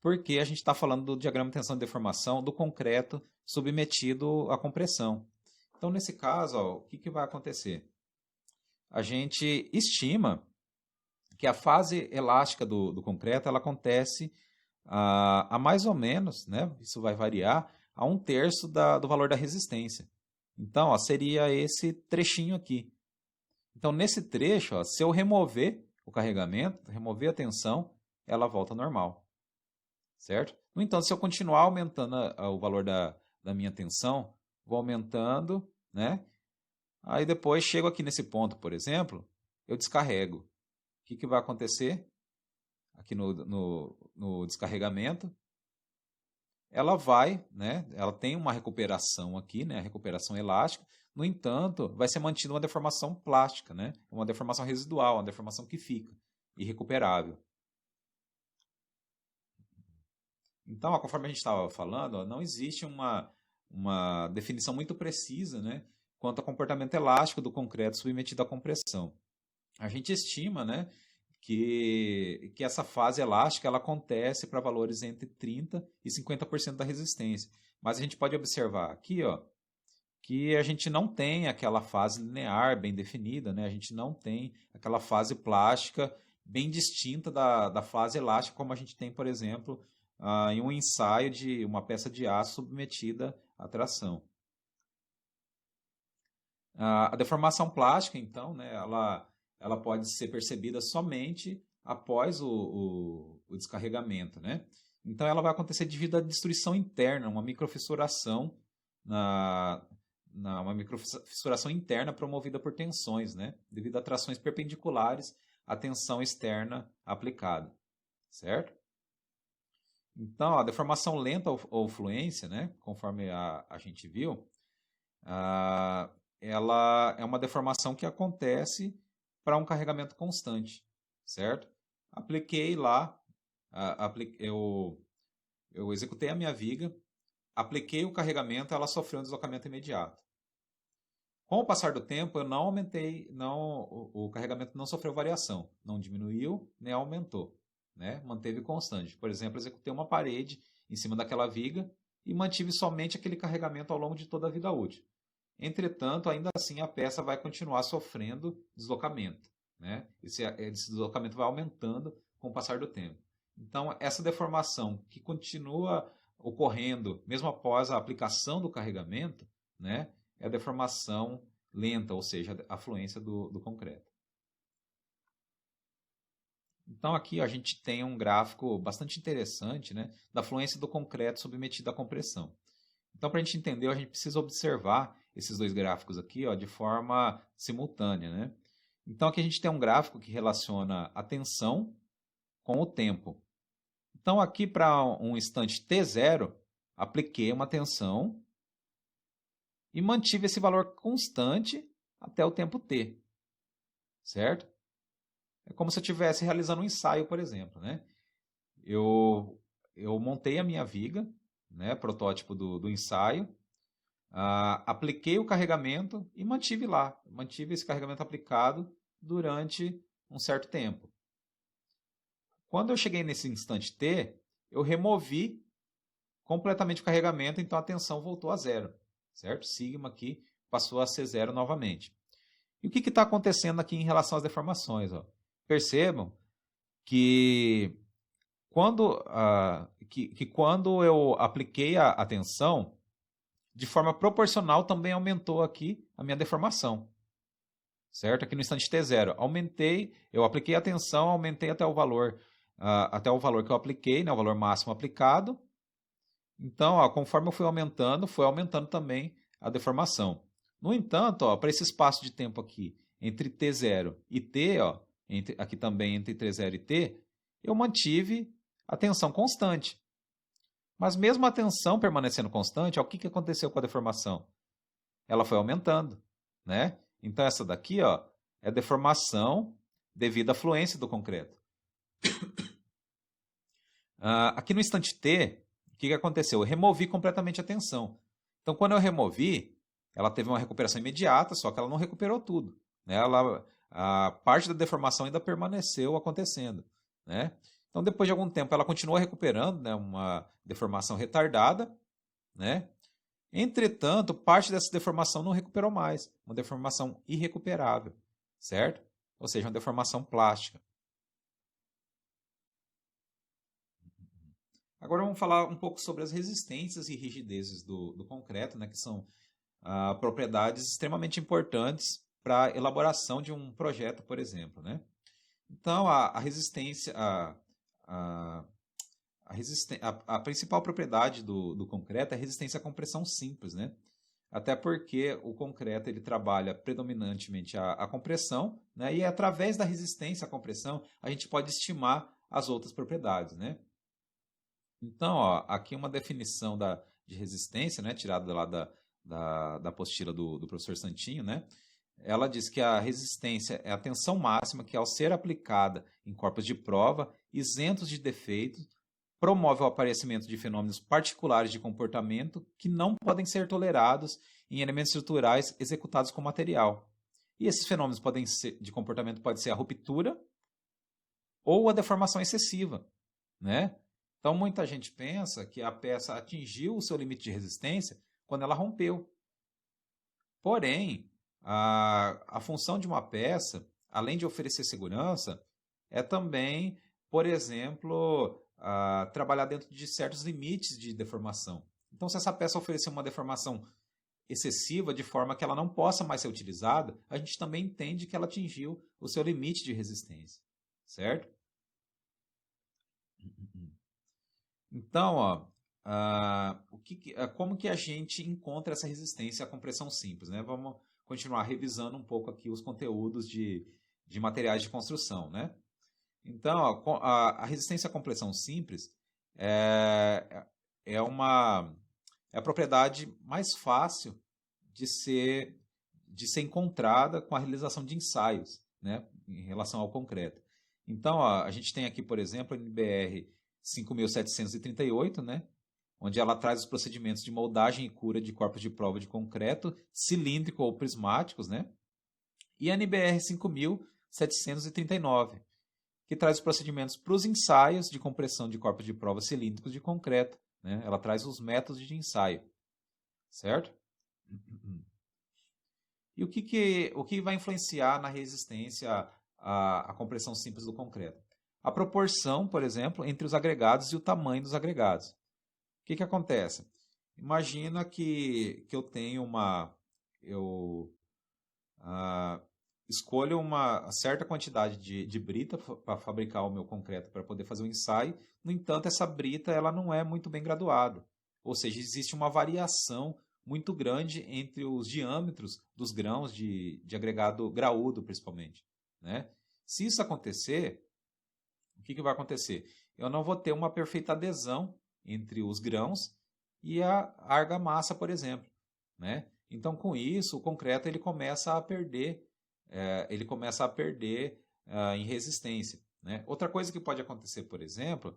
porque a gente está falando do diagrama de tensão e deformação do concreto submetido à compressão. Então, nesse caso, ó, o que vai acontecer? A gente estima que a fase elástica do concreto ela acontece a mais ou menos, né? Isso vai variar, a 1/3 do valor da resistência, Então, ó, seria esse trechinho aqui. Então, nesse trecho, ó, se eu remover o carregamento, remover a tensão, ela volta ao normal, certo? No entanto, se eu continuar aumentando o valor da minha tensão, vou aumentando, né? Aí depois chego aqui nesse ponto, por exemplo, eu descarrego. O que vai acontecer aqui no descarregamento? Ela vai, né? Ela tem uma recuperação aqui, né? A recuperação elástica. No entanto, vai ser mantida uma deformação plástica, né? Uma deformação residual, uma deformação que fica irrecuperável. Então, ó, conforme a gente estava falando, ó, não existe uma definição muito precisa, né, quanto ao comportamento elástico do concreto submetido à compressão. A gente estima, né, que essa fase elástica ela acontece para valores entre 30% e 50% da resistência. Mas a gente pode observar aqui, ó, que a gente não tem aquela fase linear bem definida, né? A gente não tem aquela fase plástica bem distinta da fase elástica, como a gente tem, por exemplo, em um ensaio de uma peça de aço submetida à tração. A deformação plástica, então, né, ela pode ser percebida somente após o descarregamento, né? Então, ela vai acontecer devido à destruição interna, uma microfissuração uma microfissuração interna promovida por tensões, né? Devido a trações perpendiculares à tensão externa aplicada, certo? Então, a deformação lenta ou fluência, né? Conforme a gente viu, ela é uma deformação que acontece para um carregamento constante, certo? Apliquei lá, eu executei a minha viga, apliquei o carregamento, ela sofreu um deslocamento imediato. Com o passar do tempo, eu não aumentei, o carregamento não sofreu variação, não diminuiu nem aumentou, né? Manteve constante. Por exemplo, executei uma parede em cima daquela viga e mantive somente aquele carregamento ao longo de toda a vida útil. Entretanto, ainda assim, a peça vai continuar sofrendo deslocamento, né? Esse deslocamento vai aumentando com o passar do tempo. Então, essa deformação que continua ocorrendo mesmo após a aplicação do carregamento, né, é a deformação lenta, ou seja, a fluência do concreto. Então, aqui a gente tem um gráfico bastante interessante, né, da fluência do concreto submetido à compressão. Então, para a gente entender, a gente precisa observar esses dois gráficos aqui, ó, de forma simultânea, né? Então, aqui a gente tem um gráfico que relaciona a tensão com o tempo. Então, aqui para um instante t0, apliquei uma tensão e mantive esse valor constante até o tempo t, certo? É como se eu estivesse realizando um ensaio, por exemplo, né? Eu montei a minha viga, né, protótipo do ensaio, apliquei o carregamento e mantive lá. Mantive esse carregamento aplicado durante um certo tempo. Quando eu cheguei nesse instante t, eu removi completamente o carregamento, então a tensão voltou a zero, certo? Sigma aqui passou a ser zero novamente. E o que está acontecendo aqui em relação às deformações? Ó? Percebam que quando eu apliquei a tensão, de forma proporcional também aumentou aqui a minha deformação, certo? Aqui no instante t0, eu apliquei a tensão, aumentei até o valor que eu apliquei, né, o valor máximo aplicado. Então, ó, conforme eu fui aumentando também a deformação. No entanto, para esse espaço de tempo aqui, entre t0 e t, ó, aqui também entre t0 e t, eu mantive a tensão constante. Mas mesmo a tensão permanecendo constante, ó, o que aconteceu com a deformação? Ela foi aumentando, né? Então, essa daqui, ó, é deformação devido à fluência do concreto. Aqui no instante t, o que aconteceu? Eu removi completamente a tensão. Então, quando eu removi, ela teve uma recuperação imediata, só que ela não recuperou tudo, né? A parte da deformação ainda permaneceu acontecendo, né? Então, depois de algum tempo, ela continua recuperando, né, uma deformação retardada, né? Entretanto, parte dessa deformação não recuperou mais, uma deformação irrecuperável, certo? Ou seja, uma deformação plástica. Agora vamos falar um pouco sobre as resistências e rigidezes do concreto, né, que são propriedades extremamente importantes para a elaboração de um projeto, por exemplo, né? Então, a resistência, a principal propriedade do concreto é a resistência à compressão simples, né? Até porque o concreto ele trabalha predominantemente a compressão, né? E através da resistência à compressão a gente pode estimar as outras propriedades, né? Então, ó, aqui uma definição de resistência, né? Tirada lá da apostila do professor Santinho, né? Ela diz que a resistência é a tensão máxima que, ao ser aplicada em corpos de prova, isentos de defeitos, promove o aparecimento de fenômenos particulares de comportamento que não podem ser tolerados em elementos estruturais executados com material. E esses fenômenos de comportamento podem ser a ruptura ou a deformação excessiva, né? Então, muita gente pensa que a peça atingiu o seu limite de resistência quando ela rompeu. Porém, a função de uma peça, além de oferecer segurança, é também, por exemplo, trabalhar dentro de certos limites de deformação. Então, se essa peça oferecer uma deformação excessiva, de forma que ela não possa mais ser utilizada, a gente também entende que ela atingiu o seu limite de resistência, certo? Então, ó, como que a gente encontra essa resistência à compressão simples, né? Vamos continuar revisando um pouco aqui os conteúdos de materiais de construção, né? Então, ó, a resistência à compressão simples é a propriedade mais fácil de ser encontrada com a realização de ensaios, né, em relação ao concreto. Então, ó, a gente tem aqui, por exemplo, a NBR 5738, né, onde ela traz os procedimentos de moldagem e cura de corpos de prova de concreto, cilíndrico ou prismáticos, né, e a NBR 5739, que traz os procedimentos para os ensaios de compressão de corpos de prova cilíndricos de concreto, né? Ela traz os métodos de ensaio, certo? E o que vai influenciar na resistência à compressão simples do concreto? A proporção, por exemplo, entre os agregados e o tamanho dos agregados. O que acontece? Imagina que eu tenho escolho uma certa quantidade de brita para fabricar o meu concreto para poder fazer o ensaio. No entanto, essa brita ela não é muito bem graduada. Ou seja, existe uma variação muito grande entre os diâmetros dos grãos de agregado graúdo, principalmente, né? Se isso acontecer, o que vai acontecer? Eu não vou ter uma perfeita adesão entre os grãos e a argamassa, por exemplo, né? Então, com isso, o concreto ele começa a perder em resistência, né? Outra coisa que pode acontecer, por exemplo,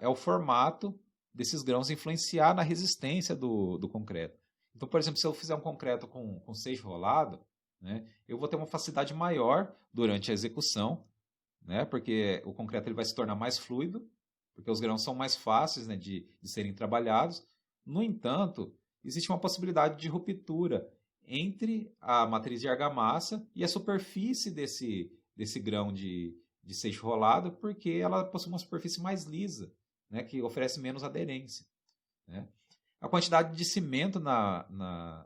é o formato desses grãos influenciar na resistência do concreto. Então, por exemplo, se eu fizer um concreto com seixo rolado, né, eu vou ter uma facilidade maior durante a execução, né, porque o concreto ele vai se tornar mais fluido, porque os grãos são mais fáceis, né, de serem trabalhados. No entanto, existe uma possibilidade de ruptura entre a matriz de argamassa e a superfície desse grão de seixo rolado, porque ela possui uma superfície mais lisa, né, que oferece menos aderência, né? A quantidade de cimento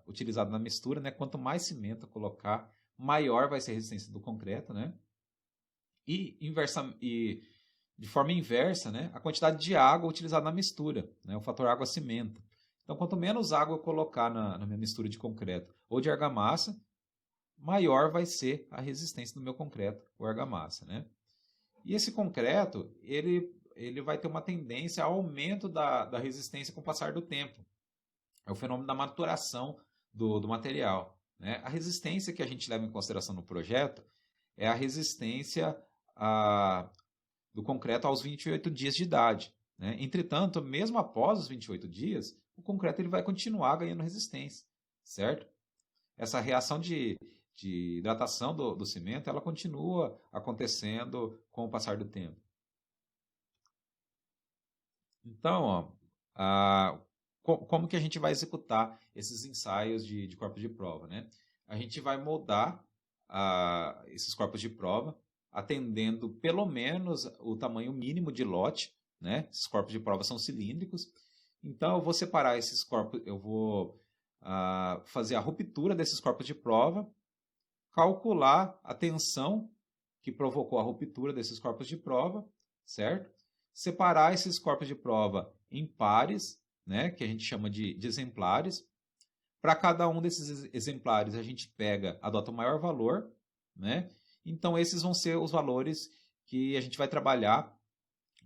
utilizado na mistura, né, quanto mais cimento colocar, maior vai ser a resistência do concreto, né? E de forma inversa, né, a quantidade de água utilizada na mistura, né, o fator água-cimento. Então, quanto menos água eu colocar na minha mistura de concreto ou de argamassa, maior vai ser a resistência do meu concreto ou argamassa, né? E esse concreto, ele vai ter uma tendência ao aumento da resistência com o passar do tempo. É o fenômeno da maturação do material, né? A resistência que a gente leva em consideração no projeto é a resistência do concreto aos 28 dias de idade, né? Entretanto, mesmo após os 28 dias, o concreto ele vai continuar ganhando resistência, certo? Essa reação de hidratação do cimento, ela continua acontecendo com o passar do tempo. Então, ó, como que a gente vai executar esses ensaios de corpos de prova, né? A gente vai moldar esses corpos de prova, atendendo pelo menos o tamanho mínimo de lote, né? Esses corpos de prova são cilíndricos. Então, eu vou separar esses corpos, eu vou fazer a ruptura desses corpos de prova, calcular a tensão que provocou a ruptura desses corpos de prova, certo? Separar esses corpos de prova em pares, né, que a gente chama de exemplares. Para cada um desses exemplares, a gente adota o maior valor, né? Então, esses vão ser os valores que a gente vai trabalhar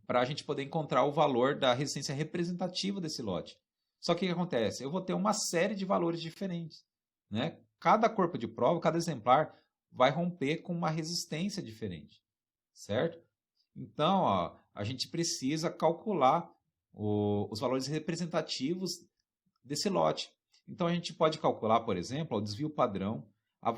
para a gente poder encontrar o valor da resistência representativa desse lote. Só que o que acontece? Eu vou ter uma série de valores diferentes, né? Cada corpo de prova, cada exemplar vai romper com uma resistência diferente, certo? Então, ó, a gente precisa calcular os valores representativos desse lote. Então, a gente pode calcular, por exemplo, o desvio padrão, a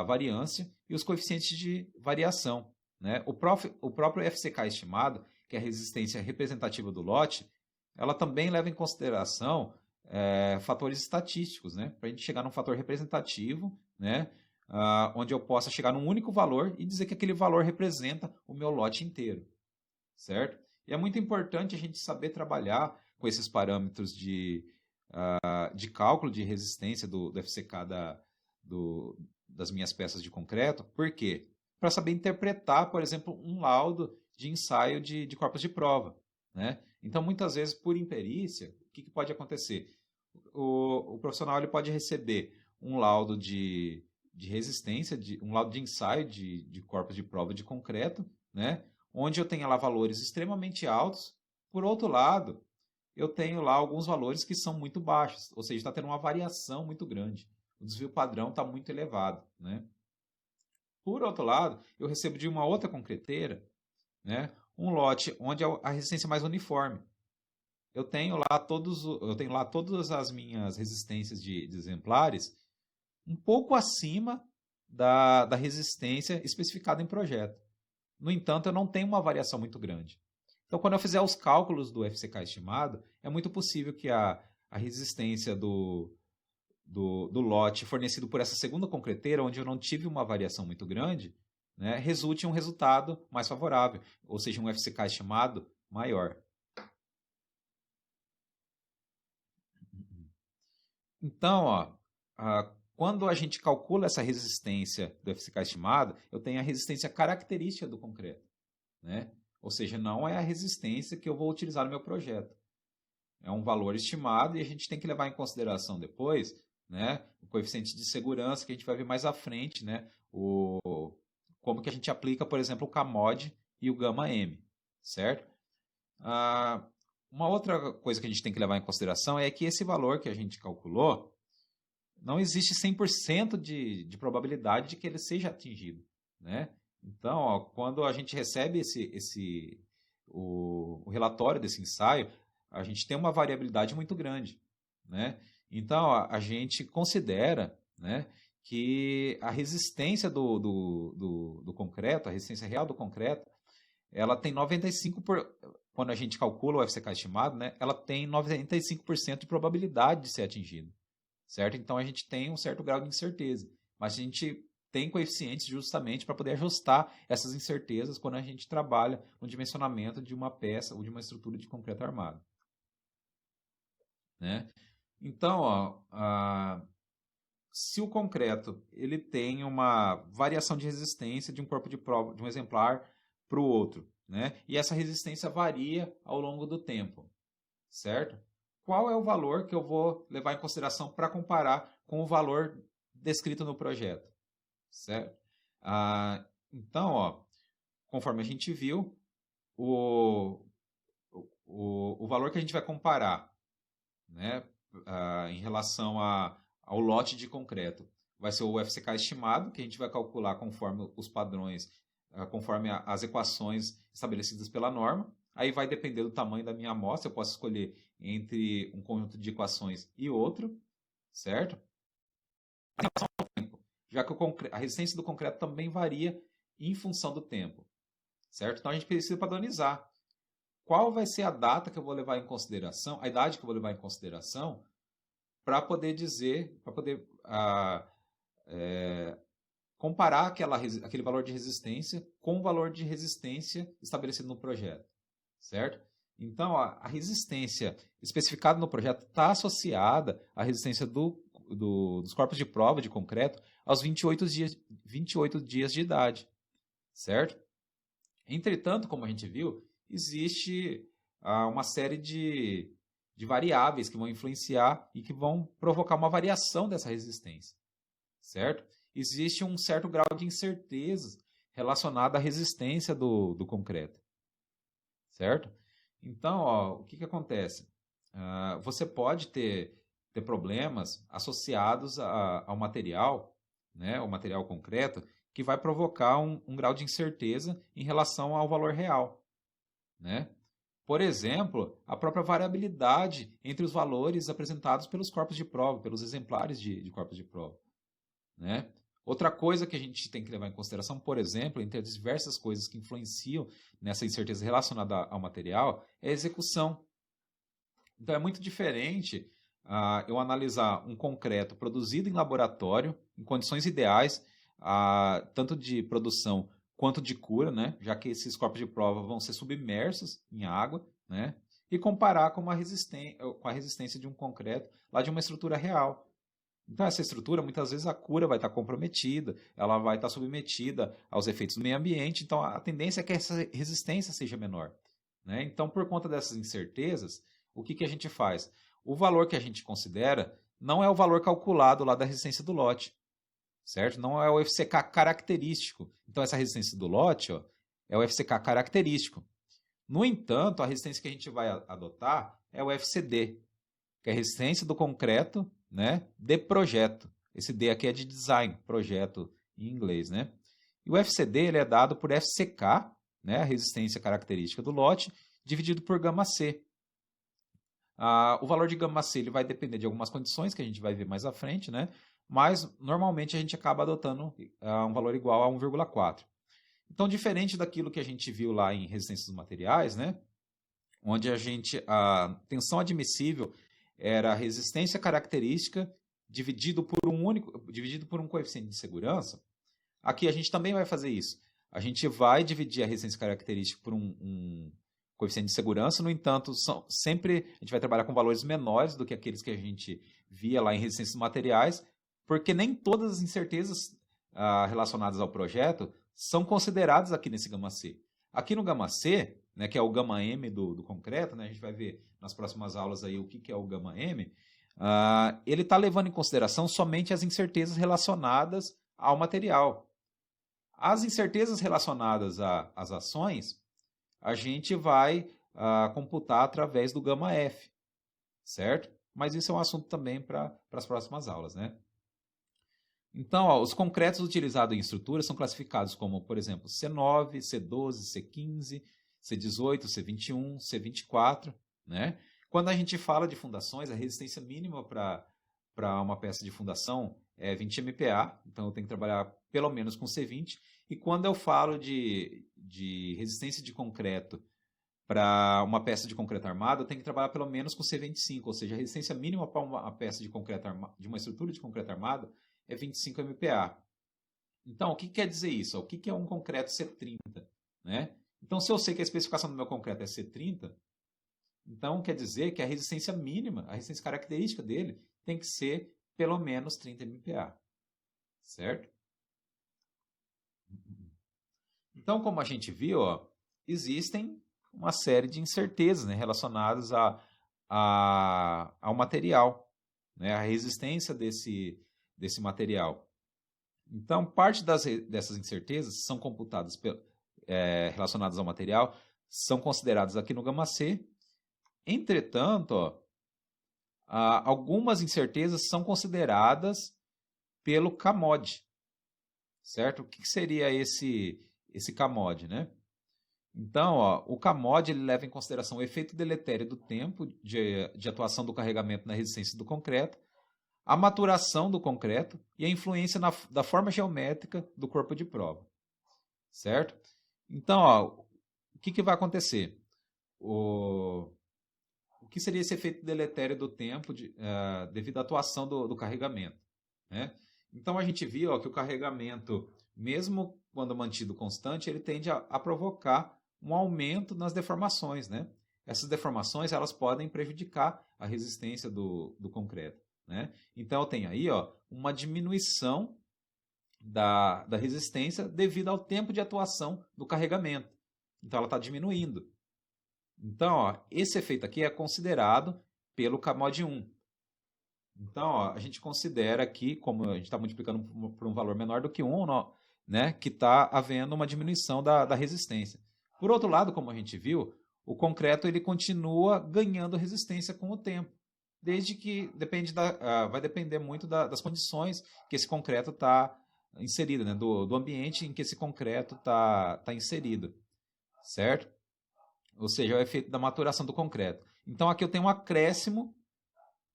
variância e os coeficientes de variação, né? O próprio FCK estimado, que é a resistência representativa do lote, ela também leva em consideração fatores estatísticos, né? Para a gente chegar num fator representativo, né? Onde eu possa chegar num único valor e dizer que aquele valor representa o meu lote inteiro, certo? E é muito importante a gente saber trabalhar com esses parâmetros de cálculo de resistência do FCK das minhas peças de concreto. Por quê? Para saber interpretar, por exemplo, um laudo de ensaio de corpos de prova, né? Então, muitas vezes, por imperícia, o que pode acontecer? O profissional ele pode receber um laudo de resistência, um laudo de ensaio de corpos de prova de concreto, né? Onde eu tenho lá valores extremamente altos. Por outro lado, eu tenho lá alguns valores que são muito baixos, ou seja, está tendo uma variação muito grande. O desvio padrão está muito elevado, né? Por outro lado, eu recebo de uma outra concreteira, né, um lote onde a resistência é mais uniforme. Eu tenho lá todas as minhas resistências de exemplares um pouco acima da resistência especificada em projeto. No entanto, eu não tenho uma variação muito grande. Então, quando eu fizer os cálculos do FCK estimado, é muito possível que a resistência do lote fornecido por essa segunda concreteira, onde eu não tive uma variação muito grande, né, resulte em um resultado mais favorável, ou seja, um FCK estimado maior. Então, ó, quando a gente calcula essa resistência do FCK estimado, eu tenho a resistência característica do concreto, né? Ou seja, não é a resistência que eu vou utilizar no meu projeto. É um valor estimado e a gente tem que levar em consideração depois, né, o coeficiente de segurança que a gente vai ver mais à frente, né, como que a gente aplica, por exemplo, o K-mod e o Gama-M, certo? Uma outra coisa que a gente tem que levar em consideração é que esse valor que a gente calculou, não existe 100% de probabilidade de que ele seja atingido, né? Então, ó, quando a gente recebe o relatório desse ensaio, a gente tem uma variabilidade muito grande, né? Então, a gente considera, né, que a resistência do concreto, a resistência real do concreto, ela tem 95%, quando a gente calcula o FCK estimado, né, ela tem 95% de probabilidade de ser atingida, certo? Então, a gente tem um certo grau de incerteza, mas a gente tem coeficientes justamente para poder ajustar essas incertezas quando a gente trabalha no dimensionamento de uma peça ou de uma estrutura de concreto armado, né? Então, ó, se o concreto ele tem uma variação de resistência de um corpo de prova, de um exemplar para o outro, né? E essa resistência varia ao longo do tempo, certo? Qual é o valor que eu vou levar em consideração para comparar com o valor descrito no projeto, certo? Então, ó, conforme a gente viu, o valor que a gente vai comparar, né, em relação ao lote de concreto vai ser o FCK estimado, que a gente vai calcular conforme os padrões, conforme as equações estabelecidas pela norma. Aí vai depender do tamanho da minha amostra, eu posso escolher entre um conjunto de equações e outro, certo? Já que a resistência do concreto também varia em função do tempo, certo? Então a gente precisa padronizar qual vai ser a data que eu vou levar em consideração, a idade que eu vou levar em consideração, para poder dizer, para poder comparar aquele valor de resistência com o valor de resistência estabelecido no projeto, certo? Então, a resistência especificada no projeto está associada à resistência dos corpos de prova de concreto aos 28 dias de idade, certo? Entretanto, como a gente viu, existe uma série de variáveis que vão influenciar e que vão provocar uma variação dessa resistência, certo? Existe um certo grau de incerteza relacionado à resistência do concreto, certo? Então, o que acontece? Você pode ter problemas associados ao material, né, o material concreto, que vai provocar um grau de incerteza em relação ao valor real, né? Por exemplo, a própria variabilidade entre os valores apresentados pelos corpos de prova, pelos exemplares de corpos de prova, né? Outra coisa que a gente tem que levar em consideração, por exemplo, entre as diversas coisas que influenciam nessa incerteza relacionada ao material, é a execução. Então é muito diferente eu analisar um concreto produzido em laboratório, em condições ideais, tanto de produção quanto de cura, né? Já que esses corpos de prova vão ser submersos em água, né? E comparar com a resistência de um concreto lá de uma estrutura real. Então, essa estrutura, muitas vezes, a cura vai estar comprometida, ela vai estar submetida aos efeitos do meio ambiente, então a tendência é que essa resistência seja menor, né? Então, por conta dessas incertezas, o que a gente faz? O valor que a gente considera não é o valor calculado lá da resistência do lote, certo? Não é o FCK característico. Então, essa resistência do lote é o FCK característico. No entanto, a resistência que a gente vai adotar é o FCD, que é a resistência do concreto, né, de projeto. Esse D aqui é de design, projeto em inglês, né? E o FCD ele é dado por FCK, né, a resistência característica do lote, dividido por gama C. O valor de gama C ele vai depender de algumas condições que a gente vai ver mais à frente, né? Mas normalmente a gente acaba adotando um valor igual a 1,4. Então, diferente daquilo que a gente viu lá em resistência dos materiais, né, onde a tensão admissível era a resistência característica dividido por um coeficiente de segurança, aqui a gente também vai fazer isso. A gente vai dividir a resistência característica por um coeficiente de segurança, no entanto, sempre a gente vai trabalhar com valores menores do que aqueles que a gente via lá em resistência dos materiais, porque nem todas as incertezas relacionadas ao projeto são consideradas aqui nesse gama C. Aqui no gama C, né, que é o gama M do concreto, né, a gente vai ver nas próximas aulas aí o que é o gama M, ele está levando em consideração somente as incertezas relacionadas ao material. As incertezas relacionadas às ações, a gente vai computar através do gama F, certo? Mas isso é um assunto também para as próximas aulas, né? Então, os concretos utilizados em estruturas são classificados como, por exemplo, C9, C12, C15, C18, C21, C24, né? Quando a gente fala de fundações, a resistência mínima para uma peça de fundação é 20 MPa, então eu tenho que trabalhar pelo menos com C20. E quando eu falo de resistência de concreto para uma peça de concreto armado, eu tenho que trabalhar pelo menos com C25, ou seja, a resistência mínima para uma peça de concreto de uma estrutura de concreto armado é 25 MPa. Então, o que quer dizer isso? O que é um concreto C30? Né? Então, se eu sei que a especificação do meu concreto é C30, então quer dizer que a resistência mínima, a resistência característica dele, tem que ser pelo menos 30 MPa. Certo? Então, como a gente viu, existem uma série de incertezas, né, relacionadas ao material, né, a resistência desse material. Então, parte dessas incertezas são computadas relacionadas ao material, são consideradas aqui no gama C. Entretanto, algumas incertezas são consideradas pelo CAMOD, certo? O que seria esse CAMOD, né? Então, o CAMOD ele leva em consideração o efeito deletério do tempo de atuação do carregamento na resistência do concreto, a maturação do concreto e a influência da forma geométrica do corpo de prova, certo? Então, o que vai acontecer? O que seria esse efeito deletério do tempo devido à atuação do carregamento, né? Então, a gente viu que o carregamento, mesmo quando mantido constante, ele tende a provocar um aumento nas deformações, né? essas deformações elas podem prejudicar a resistência do concreto, né? Então eu tenho aí, ó, uma diminuição da resistência devido ao tempo de atuação do carregamento. Então ela está diminuindo. Então, ó, esse efeito aqui é considerado pelo CAMOD 1. Então, ó, a gente considera que, como a gente está multiplicando por um valor menor do que 1, né, que está havendo uma diminuição da resistência. Por outro lado, como a gente viu, o concreto ele continua ganhando resistência com o tempo, desde que vai depender muito das condições que esse concreto está inserido, né, do ambiente em que esse concreto está inserido, certo? Ou seja, é o efeito da maturação do concreto. Então, aqui eu tenho um acréscimo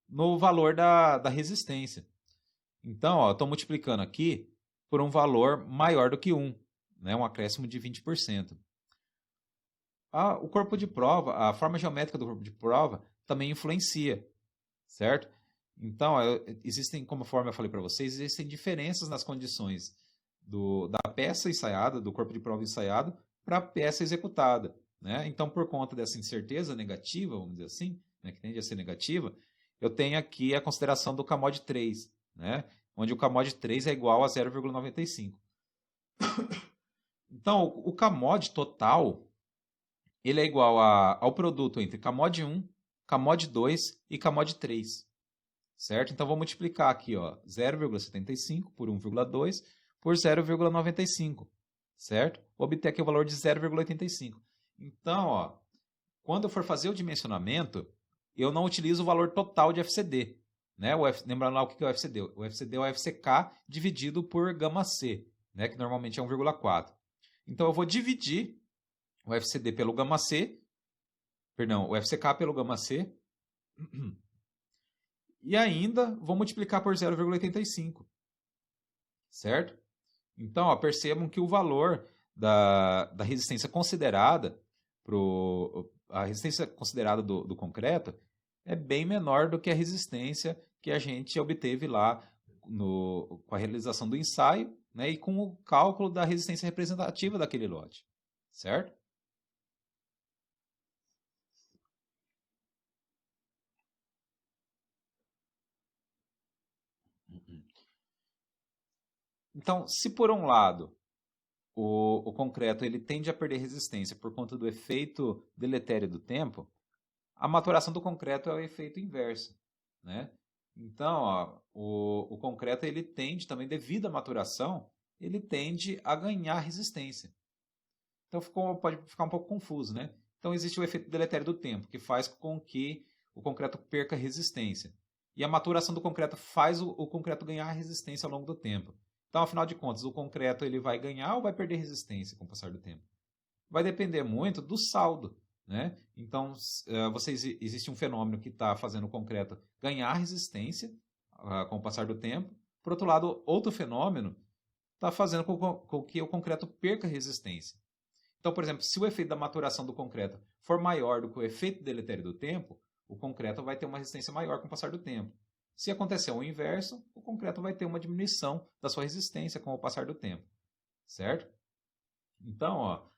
no valor da resistência. Então, estou multiplicando aqui por um valor maior do que 1, né, um acréscimo de 20%. O corpo de prova, a forma geométrica do corpo de prova também influencia, certo? Então, existem, conforme eu falei para vocês, existem diferenças nas condições da peça ensaiada, do corpo de prova ensaiado, para a peça executada, né? Então, por conta dessa incerteza negativa, vamos dizer assim, né, que tende a ser negativa, eu tenho aqui a consideração do CAMOD 3, né, onde o CAMOD 3 é igual a 0,95. Então, o CAMOD total ele é igual ao produto entre CAMOD 1, CAMOD 2 e CAMOD 3. Certo? Então, vou multiplicar aqui, 0,75 por 1,2 por 0,95. Certo? Vou obter aqui o valor de 0,85. Então, quando eu for fazer o dimensionamento, eu não utilizo o valor total de FCD. Né? Lembrando lá o que é o FCD. O FCD é o FCK dividido por gama C, né? Que normalmente é 1,4. Então, eu vou dividir o FCD pelo gama C, perdão, o FCK pelo gama C, e ainda vou multiplicar por 0,85, certo? Então, percebam que o valor da resistência considerada a resistência considerada do concreto é bem menor do que a resistência que a gente obteve lá com a realização do ensaio, né, e com o cálculo da resistência representativa daquele lote, certo? Então, se por um lado o concreto ele tende a perder resistência por conta do efeito deletério do tempo, a maturação do concreto é o efeito inverso, né? Então, o concreto ele tende também, devido à maturação, ele tende a ganhar resistência. Então pode ficar um pouco confuso, né? Então existe o efeito deletério do tempo, que faz com que o concreto perca resistência. E a maturação do concreto faz o concreto ganhar resistência ao longo do tempo. Então, afinal de contas, o concreto ele vai ganhar ou vai perder resistência com o passar do tempo? Vai depender muito do saldo, né? Então, existe um fenômeno que está fazendo o concreto ganhar resistência com o passar do tempo. Por outro lado, outro fenômeno está fazendo com que o concreto perca resistência. Então, por exemplo, se o efeito da maturação do concreto for maior do que o efeito deletério do tempo, o concreto vai ter uma resistência maior com o passar do tempo. Se acontecer o inverso, o concreto vai ter uma diminuição da sua resistência com o passar do tempo. Certo? Então,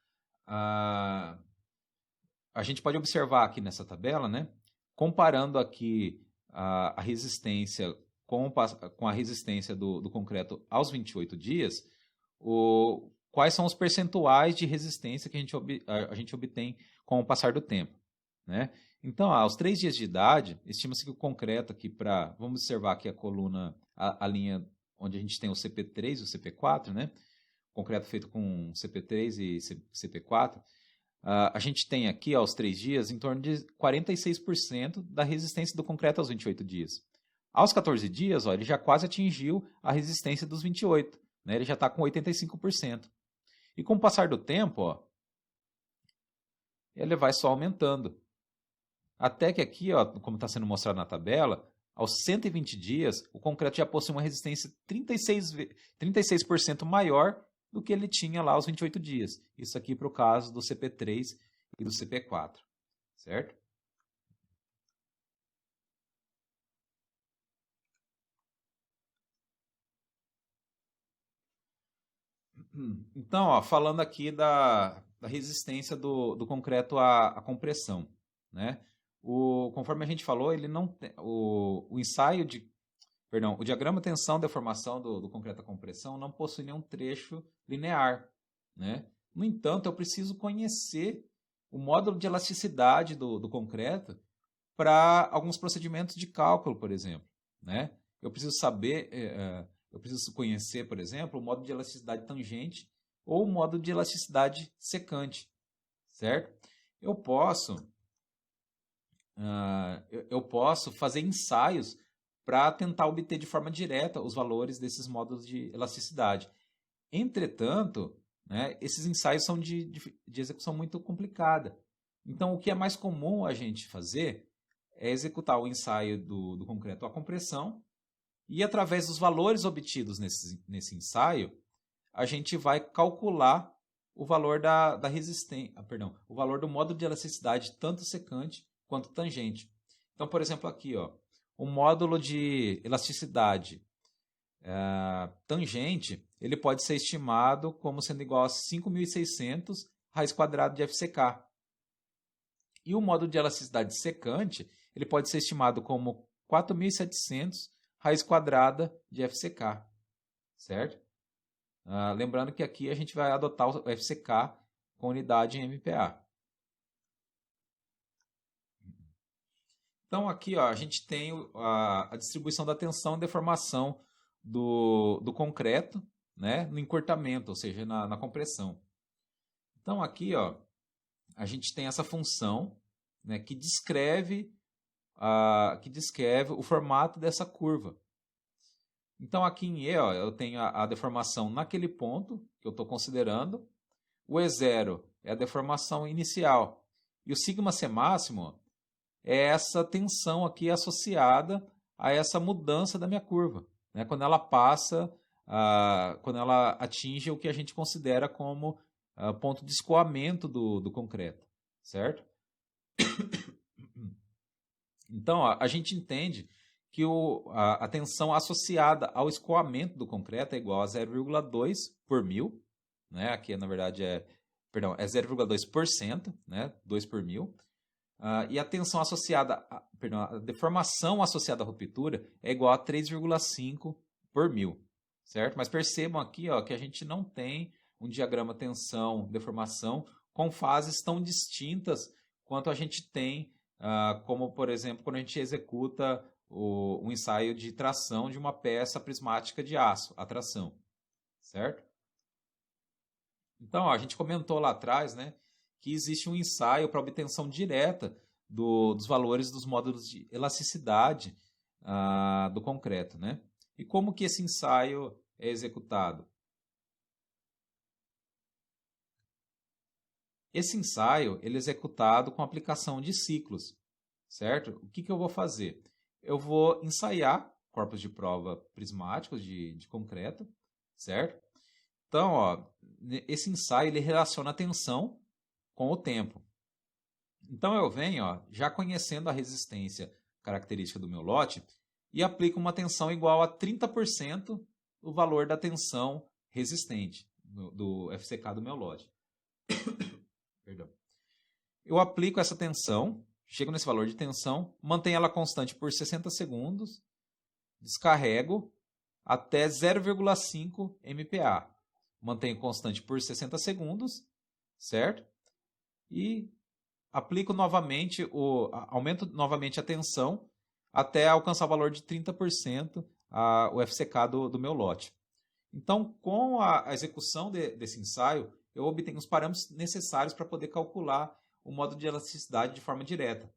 a gente pode observar aqui nessa tabela, né, comparando aqui a resistência com a resistência do concreto aos 28 dias, quais são os percentuais de resistência que a gente obtém com o passar do tempo, né? Então, aos 3 dias de idade, estima-se que o concreto aqui vamos observar aqui a coluna, a linha onde a gente tem o CP3 e o CP4, né? Concreto feito com CP3 e CP4, a gente tem aqui, aos 3 dias, em torno de 46% da resistência do concreto aos 28 dias. Aos 14 dias, ele já quase atingiu a resistência dos 28, né? Ele já está com 85%. E com o passar do tempo, ele vai só aumentando. Até que aqui, como está sendo mostrado na tabela, aos 120 dias, o concreto já possui uma resistência 36% maior do que ele tinha lá aos 28 dias. Isso aqui para o caso do CP3 e do CP4, certo? Então, falando aqui da resistência do concreto à compressão, né? Conforme a gente falou, ele não tem, o ensaio de, perdão, o diagrama tensão-deformação do concreto à compressão não possui nenhum trecho linear, né? No entanto, eu preciso conhecer o módulo de elasticidade do concreto para alguns procedimentos de cálculo, por exemplo, né? Eu preciso saber, eu preciso conhecer, por exemplo, o módulo de elasticidade tangente ou o módulo de elasticidade secante, certo? Eu posso fazer ensaios para tentar obter de forma direta os valores desses módulos de elasticidade. Entretanto, né, esses ensaios são de execução muito complicada. Então, o que é mais comum a gente fazer é executar o ensaio do concreto à compressão e, através dos valores obtidos nesse ensaio, a gente vai calcular o valor da resistência, o valor do módulo de elasticidade tanto secante quanto tangente. Então, por exemplo, aqui, o módulo de elasticidade tangente, ele pode ser estimado como sendo igual a 5.600 raiz quadrada de FCK. E o módulo de elasticidade secante, ele pode ser estimado como 4.700 raiz quadrada de FCK, certo? Lembrando que aqui a gente vai adotar o FCK com unidade em MPa. Então aqui a gente tem a distribuição da tensão e deformação do concreto, né, no encurtamento, ou seja, na compressão. Então aqui a gente tem essa função, né, que descreve o formato dessa curva. Então aqui em E eu tenho a deformação naquele ponto que eu estou considerando. O E0 é a deformação inicial. E o σc máximo é essa tensão aqui associada a essa mudança da minha curva, né? Quando ela quando ela atinge o que a gente considera como ponto de escoamento do concreto, certo? Então, a gente entende que a tensão associada ao escoamento do concreto é igual a 0,2 por mil, né? Aqui, na verdade, é 0,2%, né? 2 por mil. E a tensão associada, a deformação associada à ruptura é igual a 3,5 por mil, certo? Mas percebam aqui que a gente não tem um diagrama tensão-deformação com fases tão distintas quanto a gente tem, como, por exemplo, quando a gente executa um ensaio de tração de uma peça prismática de aço, a tração, certo? Então, a gente comentou lá atrás, né, que existe um ensaio para obtenção direta dos valores dos módulos de elasticidade do concreto, né? E como que esse ensaio é executado? Esse ensaio ele é executado com aplicação de ciclos, certo? O que eu vou fazer? Eu vou ensaiar corpos de prova prismáticos de concreto, certo? Então, esse ensaio ele relaciona a tensão com o tempo. Então, eu venho já conhecendo a resistência característica do meu lote e aplico uma tensão igual a 30% do valor da tensão resistente do FCK do meu lote. Perdão. Eu aplico essa tensão, chego nesse valor de tensão, mantenho ela constante por 60 segundos, descarrego até 0,5 MPa. Mantenho constante por 60 segundos, certo? E aplico novamente, aumento novamente a tensão até alcançar o valor de 30% o FCK do meu lote. Então, com a execução desse ensaio, eu obtenho os parâmetros necessários para poder calcular o módulo de elasticidade de forma direta.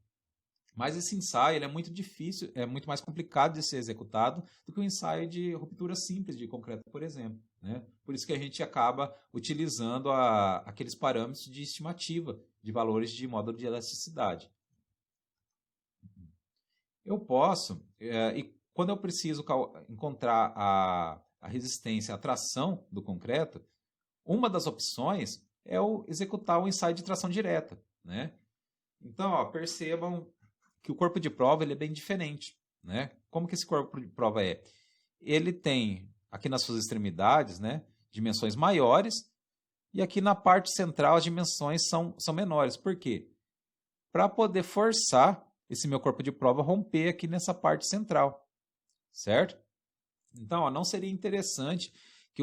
Mas esse ensaio ele é muito difícil, é muito mais complicado de ser executado do que um ensaio de ruptura simples de concreto, por exemplo, né? Por isso que a gente acaba utilizando aqueles parâmetros de estimativa de valores de módulo de elasticidade. Eu posso, e quando eu preciso encontrar a resistência à tração do concreto, uma das opções é executar o ensaio de tração direta, né? Então, percebam que o corpo de prova ele é bem diferente, né? Como que esse corpo de prova é? Ele tem, aqui nas suas extremidades, né, dimensões maiores, e aqui na parte central as dimensões são menores. Por quê? para poder forçar esse meu corpo de prova a romper aqui nessa parte central, certo? Então, ó, não seria interessante que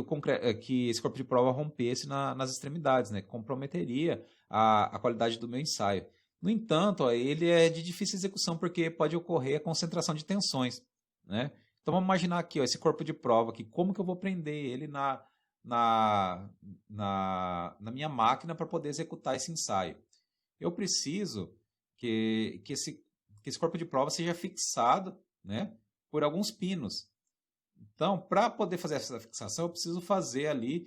esse corpo de prova rompesse nas extremidades, né? Comprometeria a qualidade do meu ensaio. No entanto, ó, ele é de difícil execução porque pode ocorrer a concentração de tensões, né? Então vamos imaginar aqui, ó, esse corpo de prova aqui, como que eu vou prender ele na minha máquina para poder executar esse ensaio. Eu preciso que esse corpo de prova seja fixado, né, por alguns pinos. Então, para poder fazer essa fixação, eu preciso fazer ali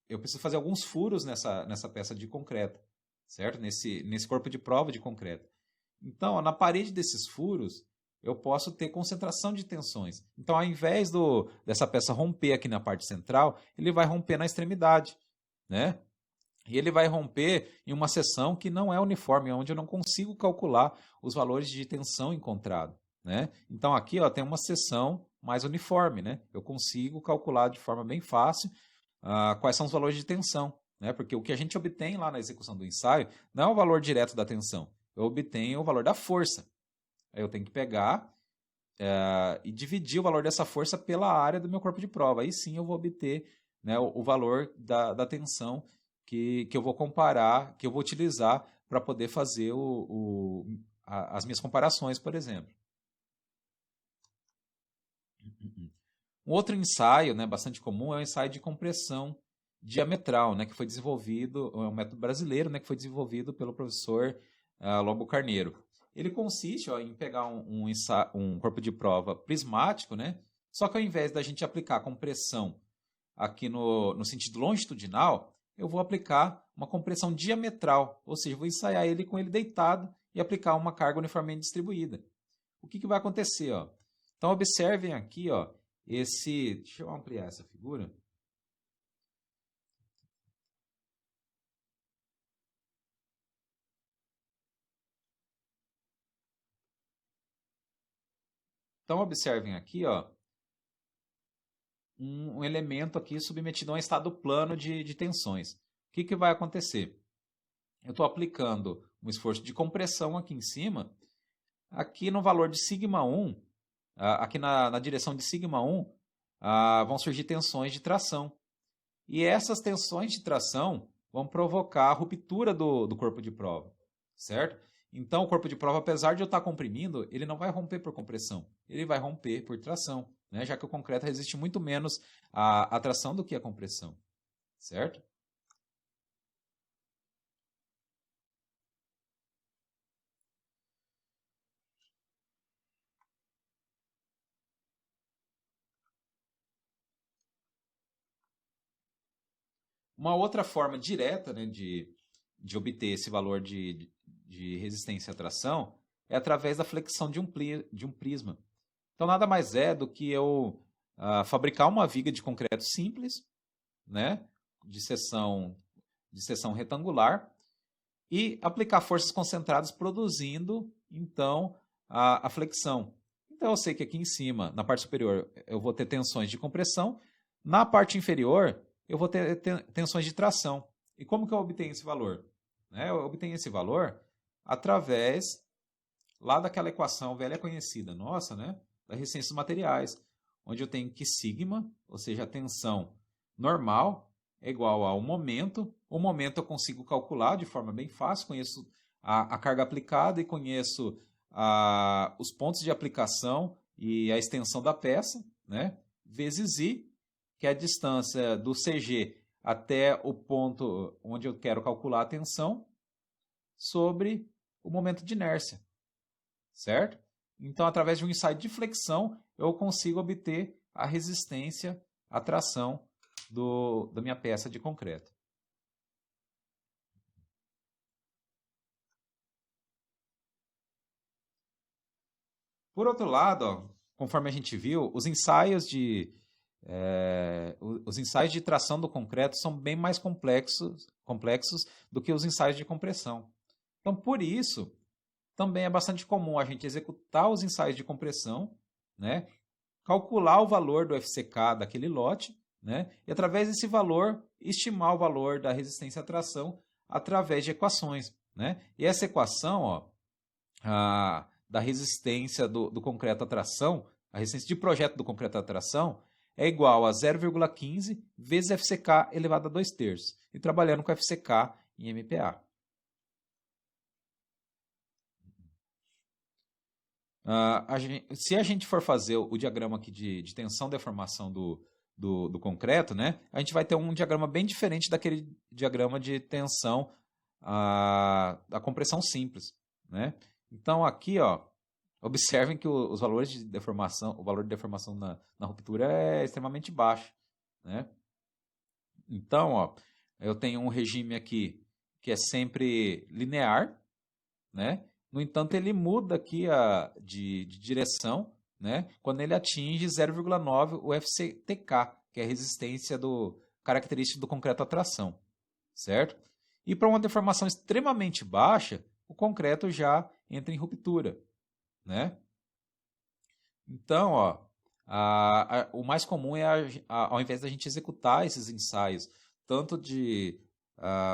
eu preciso fazer alguns furos nessa peça de concreto, certo? Nesse corpo de prova de concreto. Então, ó, na parede desses furos, eu posso ter concentração de tensões. Então, ao invés dessa peça romper aqui na parte central, ele vai romper na extremidade, né? E ele vai romper em uma seção que não é uniforme, onde eu não consigo calcular os valores de tensão encontrado, né? Então, aqui ó, tem uma seção mais uniforme, né? Eu consigo calcular de forma bem fácil quais são os valores de tensão, né? Porque o que a gente obtém lá na execução do ensaio não é o valor direto da tensão, eu obtenho o valor da força. Aí eu tenho que pegar e dividir o valor dessa força pela área do meu corpo de prova. Aí sim eu vou obter, né, o valor da tensão que eu vou comparar, que eu vou utilizar para poder fazer as minhas comparações, por exemplo. Um outro ensaio, né, bastante comum é o ensaio de compressão diametral, né, que foi desenvolvido, é um método brasileiro, né, que foi desenvolvido pelo professor Lobo Carneiro. Ele consiste em pegar um corpo de prova prismático, né? Só que ao invés da gente aplicar compressão aqui no sentido longitudinal, eu vou aplicar uma compressão diametral, ou seja, vou ensaiar ele com ele deitado e aplicar uma carga uniformemente distribuída. O que vai acontecer? Ó? Então, observem aqui, ó, deixa eu ampliar essa figura. Então, observem aqui, ó, um elemento aqui submetido a um estado plano de tensões. O que vai acontecer? Eu estou aplicando um esforço de compressão aqui em cima, aqui no valor de σ1, aqui na direção de σ1, vão surgir tensões de tração. E essas tensões de tração vão provocar a ruptura do corpo de prova, certo? Então, o corpo de prova, apesar de eu estar comprimindo, ele não vai romper por compressão, ele vai romper por tração, né? Já que o concreto resiste muito menos à tração do que à compressão, certo? Uma outra forma direta, né, de obter esse valor de resistência à tração é através da flexão de um prisma. Então, nada mais é do que eu fabricar uma viga de concreto simples, né, de seção retangular, e aplicar forças concentradas produzindo, então, a flexão. Então, eu sei que aqui em cima, na parte superior, eu vou ter tensões de compressão, na parte inferior, eu vou ter tensões de tração. E como que eu obtenho esse valor? Eu obtenho esse valor através lá daquela equação velha conhecida nossa, né, da resistência dos materiais, onde eu tenho que sigma, ou seja, a tensão normal, é igual ao momento. O momento eu consigo calcular de forma bem fácil, conheço a carga aplicada e conheço os pontos de aplicação e a extensão da peça, né, vezes I, que é a distância do CG até o ponto onde eu quero calcular a tensão, sobre o momento de inércia, certo? Então, através de um ensaio de flexão, eu consigo obter a resistência à tração da minha peça de concreto. Por outro lado, ó, conforme a gente viu, os ensaios de tração do concreto são bem mais complexos do que os ensaios de compressão. Então, por isso, também é bastante comum a gente executar os ensaios de compressão, né, calcular o valor do FCK daquele lote, né, e através desse valor, estimar o valor da resistência à tração através de equações. né? E essa equação, ó, da resistência do concreto à tração, a resistência de projeto do concreto à tração, é igual a 0,15 vezes FCK elevado a 2/3. E trabalhando com FCK em MPa. Se a gente for fazer o diagrama aqui de tensão e deformação do concreto, né, a gente vai ter um diagrama bem diferente daquele diagrama de tensão da compressão simples, né? Então aqui, ó, observem que os valores de deformação, o valor de deformação na ruptura é extremamente baixo, né? Então, ó, eu tenho um regime aqui que é sempre linear, né? No entanto, ele muda aqui de direção, né? Quando ele atinge 0,9 o FCTK, que é a resistência característica do concreto à tração, certo? E para uma deformação extremamente baixa, o concreto já entra em ruptura, né? Então, ó, o mais comum é, ao invés da gente executar esses ensaios, tanto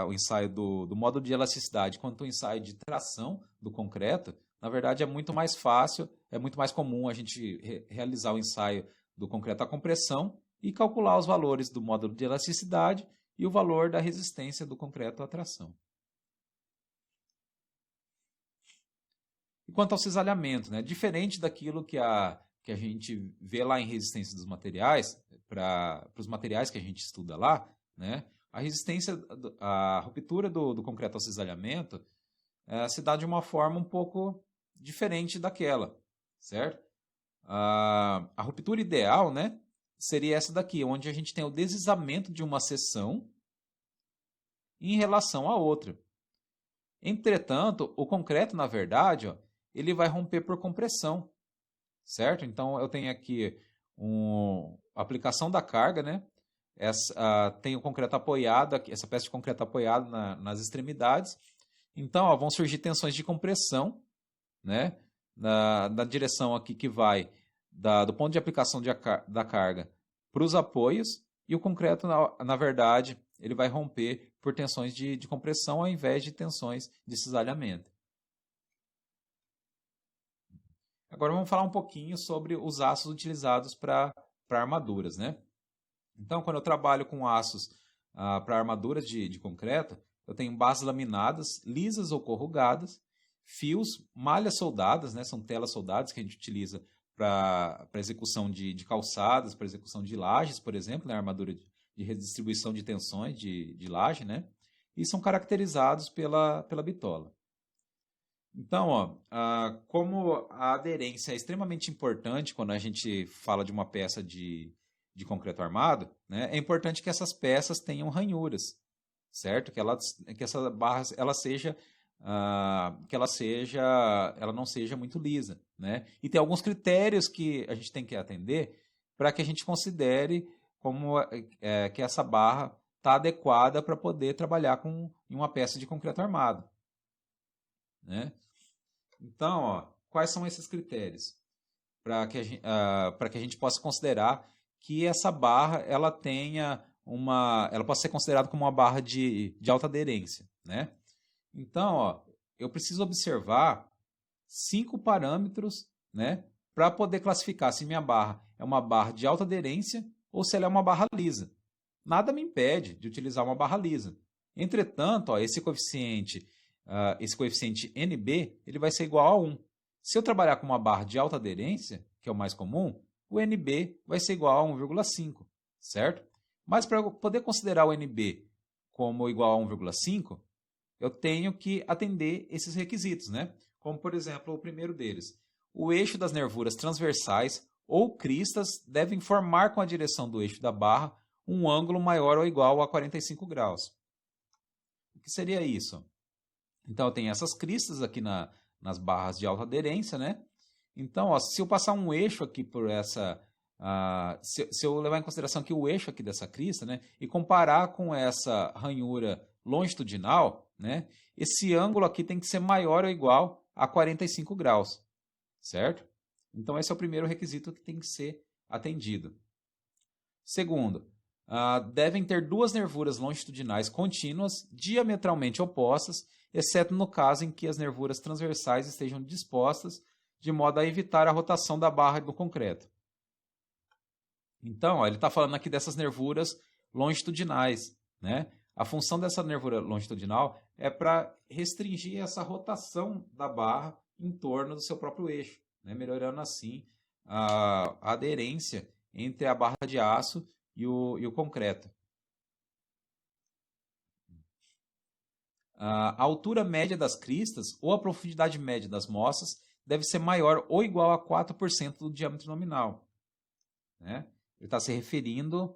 o ensaio do módulo de elasticidade quanto o ensaio de tração do concreto, na verdade é muito mais fácil, é muito mais comum a gente realizar o ensaio do concreto à compressão e calcular os valores do módulo de elasticidade e o valor da resistência do concreto à tração. E quanto ao cisalhamento, né? Diferente daquilo que a gente vê lá em resistência dos materiais, para os materiais que a gente estuda lá, né? A ruptura do concreto ao cisalhamento se dá de uma forma um pouco diferente daquela, certo? A ruptura ideal, né, seria essa daqui, onde a gente tem o deslizamento de uma seção em relação à outra. Entretanto, o concreto, na verdade, ó, ele vai romper por compressão, certo? Então, eu tenho aqui a aplicação da carga, né? Tem o concreto apoiado, essa peça de concreto apoiada nas extremidades. Então, ó, vão surgir tensões de compressão, né? Na direção aqui que vai do ponto de aplicação da carga para os apoios, e o concreto, na verdade, ele vai romper por tensões de compressão ao invés de tensões de cisalhamento. Agora vamos falar um pouquinho sobre os aços utilizados para armaduras, né? Então, quando eu trabalho com aços para armaduras de concreto, eu tenho bases laminadas, lisas ou corrugadas, fios, malhas soldadas, né? São telas soldadas que a gente utiliza para execução de calçadas, para execução de lajes, por exemplo, na armadura de redistribuição de tensões de laje, né? E são caracterizados pela bitola. Então, ó, como a aderência é extremamente importante quando a gente fala de uma peça de concreto armado, né, é importante que essas peças tenham ranhuras, certo? Que essa barra ela não seja muito lisa, né? E tem alguns critérios que a gente tem que atender para que a gente considere que essa barra está adequada para poder trabalhar em uma peça de concreto armado, né? Então, ó, quais são esses critérios para que a gente possa considerar que essa barra ela possa ser considerada como uma barra de alta aderência, né? Então, ó, eu preciso observar 5 parâmetros, né, para poder classificar se minha barra é uma barra de alta aderência ou se ela é uma barra lisa. Nada me impede de utilizar uma barra lisa. Entretanto, ó, esse coeficiente NB, ele vai ser igual a 1. Se eu trabalhar com uma barra de alta aderência, que é o mais comum, o NB vai ser igual a 1,5, certo? Mas para eu poder considerar o NB como igual a 1,5, eu tenho que atender esses requisitos, né? Como, por exemplo, o primeiro deles. O eixo das nervuras transversais ou cristas devem formar com a direção do eixo da barra um ângulo maior ou igual a 45 graus. O que seria isso? Então, eu tenho essas cristas aqui nas barras de alta aderência, né? Então, ó, se eu passar um eixo aqui por essa... se eu levar em consideração aqui o eixo aqui dessa crista, né? E comparar com essa ranhura longitudinal, né? Esse ângulo aqui tem que ser maior ou igual a 45 graus, certo? Então, esse é o primeiro requisito que tem que ser atendido. Segundo, devem ter duas nervuras longitudinais contínuas, diametralmente opostas, exceto no caso em que as nervuras transversais estejam dispostas de modo a evitar a rotação da barra do concreto. Então, ele está falando aqui dessas nervuras longitudinais, né? A função dessa nervura longitudinal é para restringir essa rotação da barra em torno do seu próprio eixo, né? Melhorando assim a aderência entre a barra de aço e o concreto. A altura média das cristas ou a profundidade média das moças deve ser maior ou igual a 4% do diâmetro nominal, né? Ele está se referindo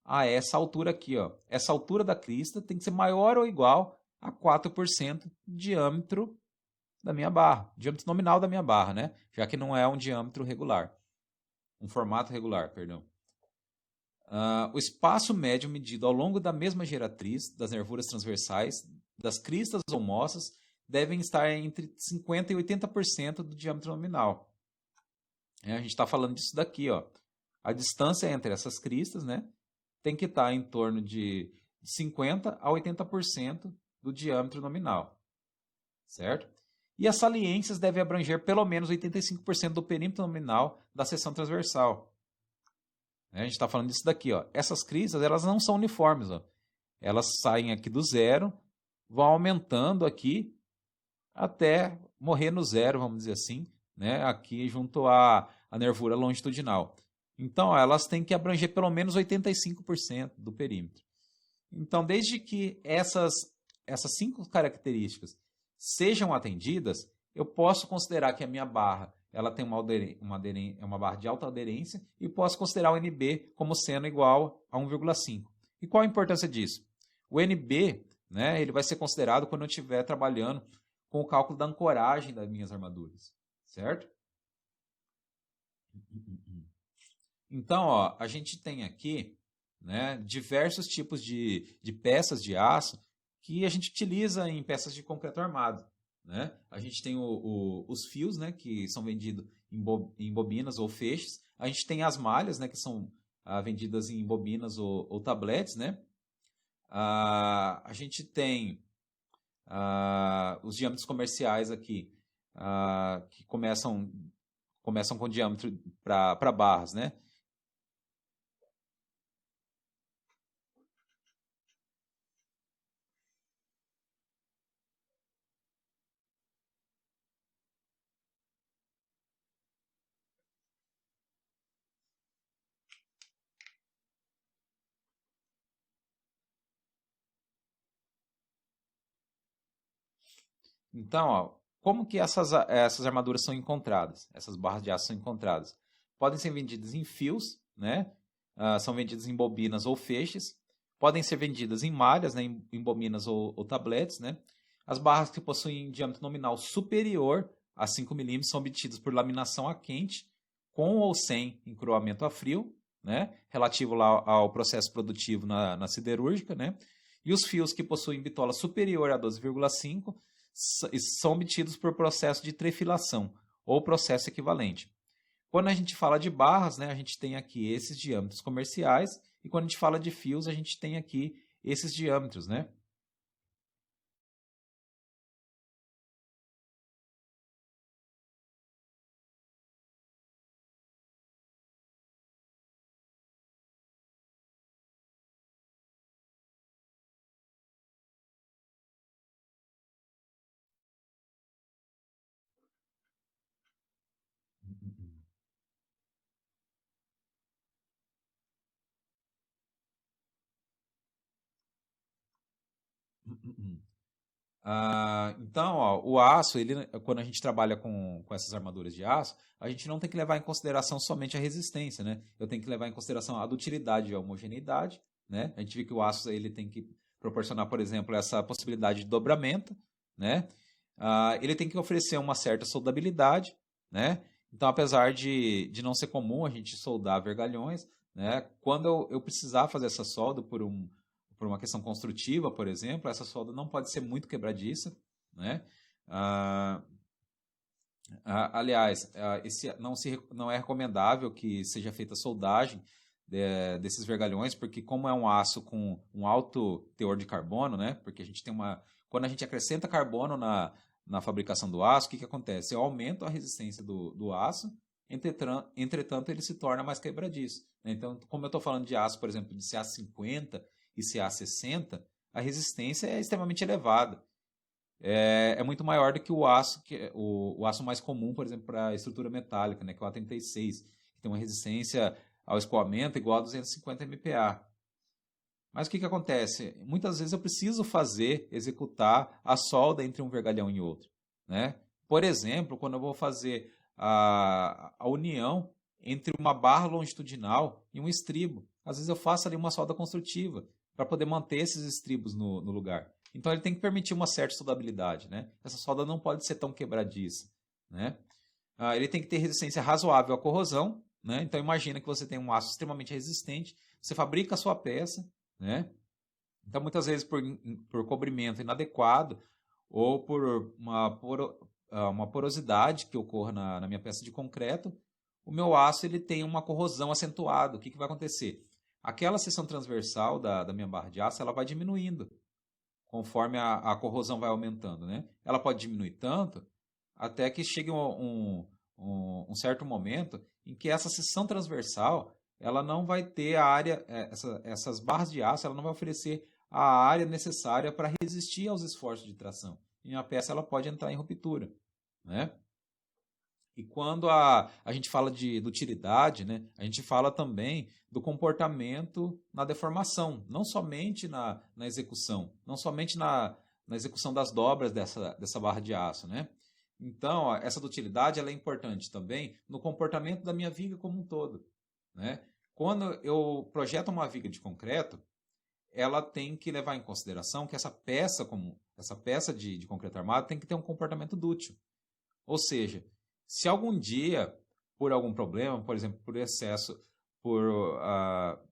a essa altura aqui, ó. Essa altura da crista tem que ser maior ou igual a 4% do diâmetro da minha barra, diâmetro nominal da minha barra, né? Já que não é um diâmetro regular, um formato regular, perdão. O espaço médio medido ao longo da mesma geratriz das nervuras transversais das cristas ou moças devem estar entre 50% e 80% do diâmetro nominal. A gente está falando disso daqui, ó. A distância entre essas cristas, né, tem que estar em torno de 50% a 80% do diâmetro nominal, certo? E as saliências devem abranger pelo menos 85% do perímetro nominal da seção transversal. A gente está falando disso daqui, ó. Essas cristas, elas não são uniformes, ó. Elas saem aqui do zero, vão aumentando aqui até morrer no zero, vamos dizer assim, né? Aqui junto à nervura longitudinal. Então, elas têm que abranger pelo menos 85% do perímetro. Então, desde que essas 5 características sejam atendidas, eu posso considerar que a minha barra ela tem uma barra de alta aderência e posso considerar o NB como sendo igual a 1,5. E qual a importância disso? O NB, né, ele vai ser considerado quando eu estiver trabalhando com o cálculo da ancoragem das minhas armaduras, certo? Então, ó, a gente tem aqui, né, diversos tipos de peças de aço que a gente utiliza em peças de concreto armado, né? A gente tem os fios, né, que são vendidos em bobinas ou feixes. A gente tem as malhas, né, que são vendidas em bobinas ou tabletes, né? A gente tem os diâmetros comerciais aqui, que começam com diâmetro para barras, né? Então, ó, como que essas armaduras são encontradas? Essas barras de aço são encontradas? Podem ser vendidas em fios, né? São vendidas em bobinas ou feixes. Podem ser vendidas em malhas, né? Em bobinas ou tabletes, né? As barras que possuem diâmetro nominal superior a 5 milímetros são obtidas por laminação a quente, com ou sem encruamento a frio, né? Relativo lá ao processo produtivo na siderúrgica, né? E os fios que possuem bitola superior a 12,5 são obtidos por processo de trefilação ou processo equivalente. Quando a gente fala de barras, né, a gente tem aqui esses diâmetros comerciais, e quando a gente fala de fios, a gente tem aqui esses diâmetros, né? Então, ó, o aço, quando a gente trabalha com essas armaduras de aço, a gente não tem que levar em consideração somente a resistência, né? Eu tenho que levar em consideração a dutilidade e a homogeneidade, né? A gente vê que o aço ele tem que proporcionar, por exemplo, essa possibilidade de dobramento, né? Ele tem que oferecer uma certa soldabilidade, né? Então, apesar de não ser comum a gente soldar vergalhões, né? Quando eu precisar fazer essa solda por uma questão construtiva, por exemplo, essa solda não pode ser muito quebradiça, né? Aliás, não é recomendável que seja feita soldagem desses vergalhões, porque como é um aço com um alto teor de carbono, né? Porque a gente tem quando a gente acrescenta carbono na fabricação do aço, o que acontece? Eu aumento a resistência do aço, entretanto ele se torna mais quebradiço, né? Então, como eu estou falando de aço, por exemplo, de CA50 e CA60, a resistência é extremamente elevada. É muito maior do que o aço, o aço mais comum, por exemplo, para a estrutura metálica, né, que é o A36, que tem uma resistência ao escoamento igual a 250 MPa. Mas o que acontece? Muitas vezes eu preciso executar a solda entre um vergalhão e outro, né? Por exemplo, quando eu vou fazer a união entre uma barra longitudinal e um estribo. Às vezes eu faço ali uma solda construtiva para poder manter esses estribos no lugar. Então ele tem que permitir uma certa soldabilidade, né? Essa solda não pode ser tão quebradiça, né? Ele tem que ter resistência razoável à corrosão, né? Então imagina que você tem um aço extremamente resistente, você fabrica a sua peça, né? Então muitas vezes por cobrimento inadequado ou por uma porosidade que ocorra na minha peça de concreto, o meu aço ele tem uma corrosão acentuada. O que vai acontecer? Aquela seção transversal da minha barra de aço ela vai diminuindo conforme a corrosão vai aumentando, né? Ela pode diminuir tanto até que chegue um certo momento em que essa seção transversal ela não vai ter a área, essas barras de aço, ela não vai oferecer a área necessária para resistir aos esforços de tração. E a peça ela pode entrar em ruptura, né? E quando a gente fala de utilidade, né, a gente fala também do comportamento na deformação, não somente na execução, não somente na execução das dobras dessa barra de aço, né? Então, essa utilidade ela é importante também no comportamento da minha viga como um todo, né? Quando eu projeto uma viga de concreto, ela tem que levar em consideração que essa peça de concreto armado tem que ter um comportamento dútil. Ou seja, se algum dia, por algum problema, por exemplo, por excesso,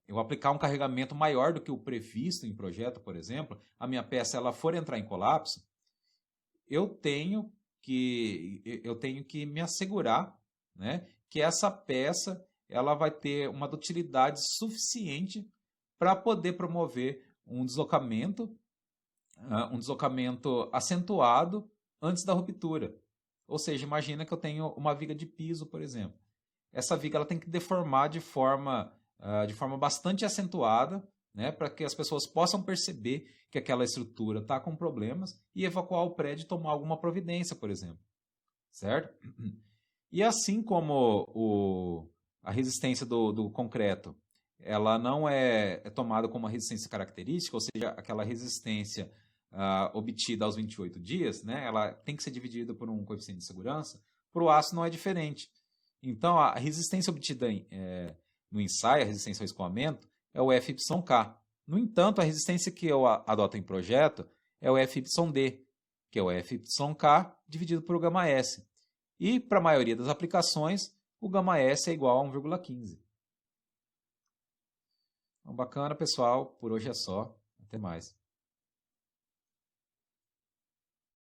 eu aplicar um carregamento maior do que o previsto em projeto, por exemplo, a minha peça ela for entrar em colapso, eu tenho que me assegurar, né, que essa peça ela vai ter uma dutilidade suficiente para poder promover um deslocamento acentuado antes da ruptura. Ou seja, imagina que eu tenho uma viga de piso, por exemplo. Essa viga ela tem que deformar de forma bastante acentuada, né, para que as pessoas possam perceber que aquela estrutura está com problemas e evacuar o prédio e tomar alguma providência, por exemplo. Certo? E assim como a resistência do concreto ela não é tomada como uma resistência característica, ou seja, aquela resistência obtida aos 28 dias, né, ela tem que ser dividida por um coeficiente de segurança, para o aço não é diferente. Então, a resistência obtida no ensaio, a resistência ao escoamento, é o FYK. No entanto, a resistência que eu adoto em projeto é o FYD, que é o FYK dividido por γS. E, para a maioria das aplicações, o γS é igual a 1,15. Então, bacana, pessoal. Por hoje é só. Até mais.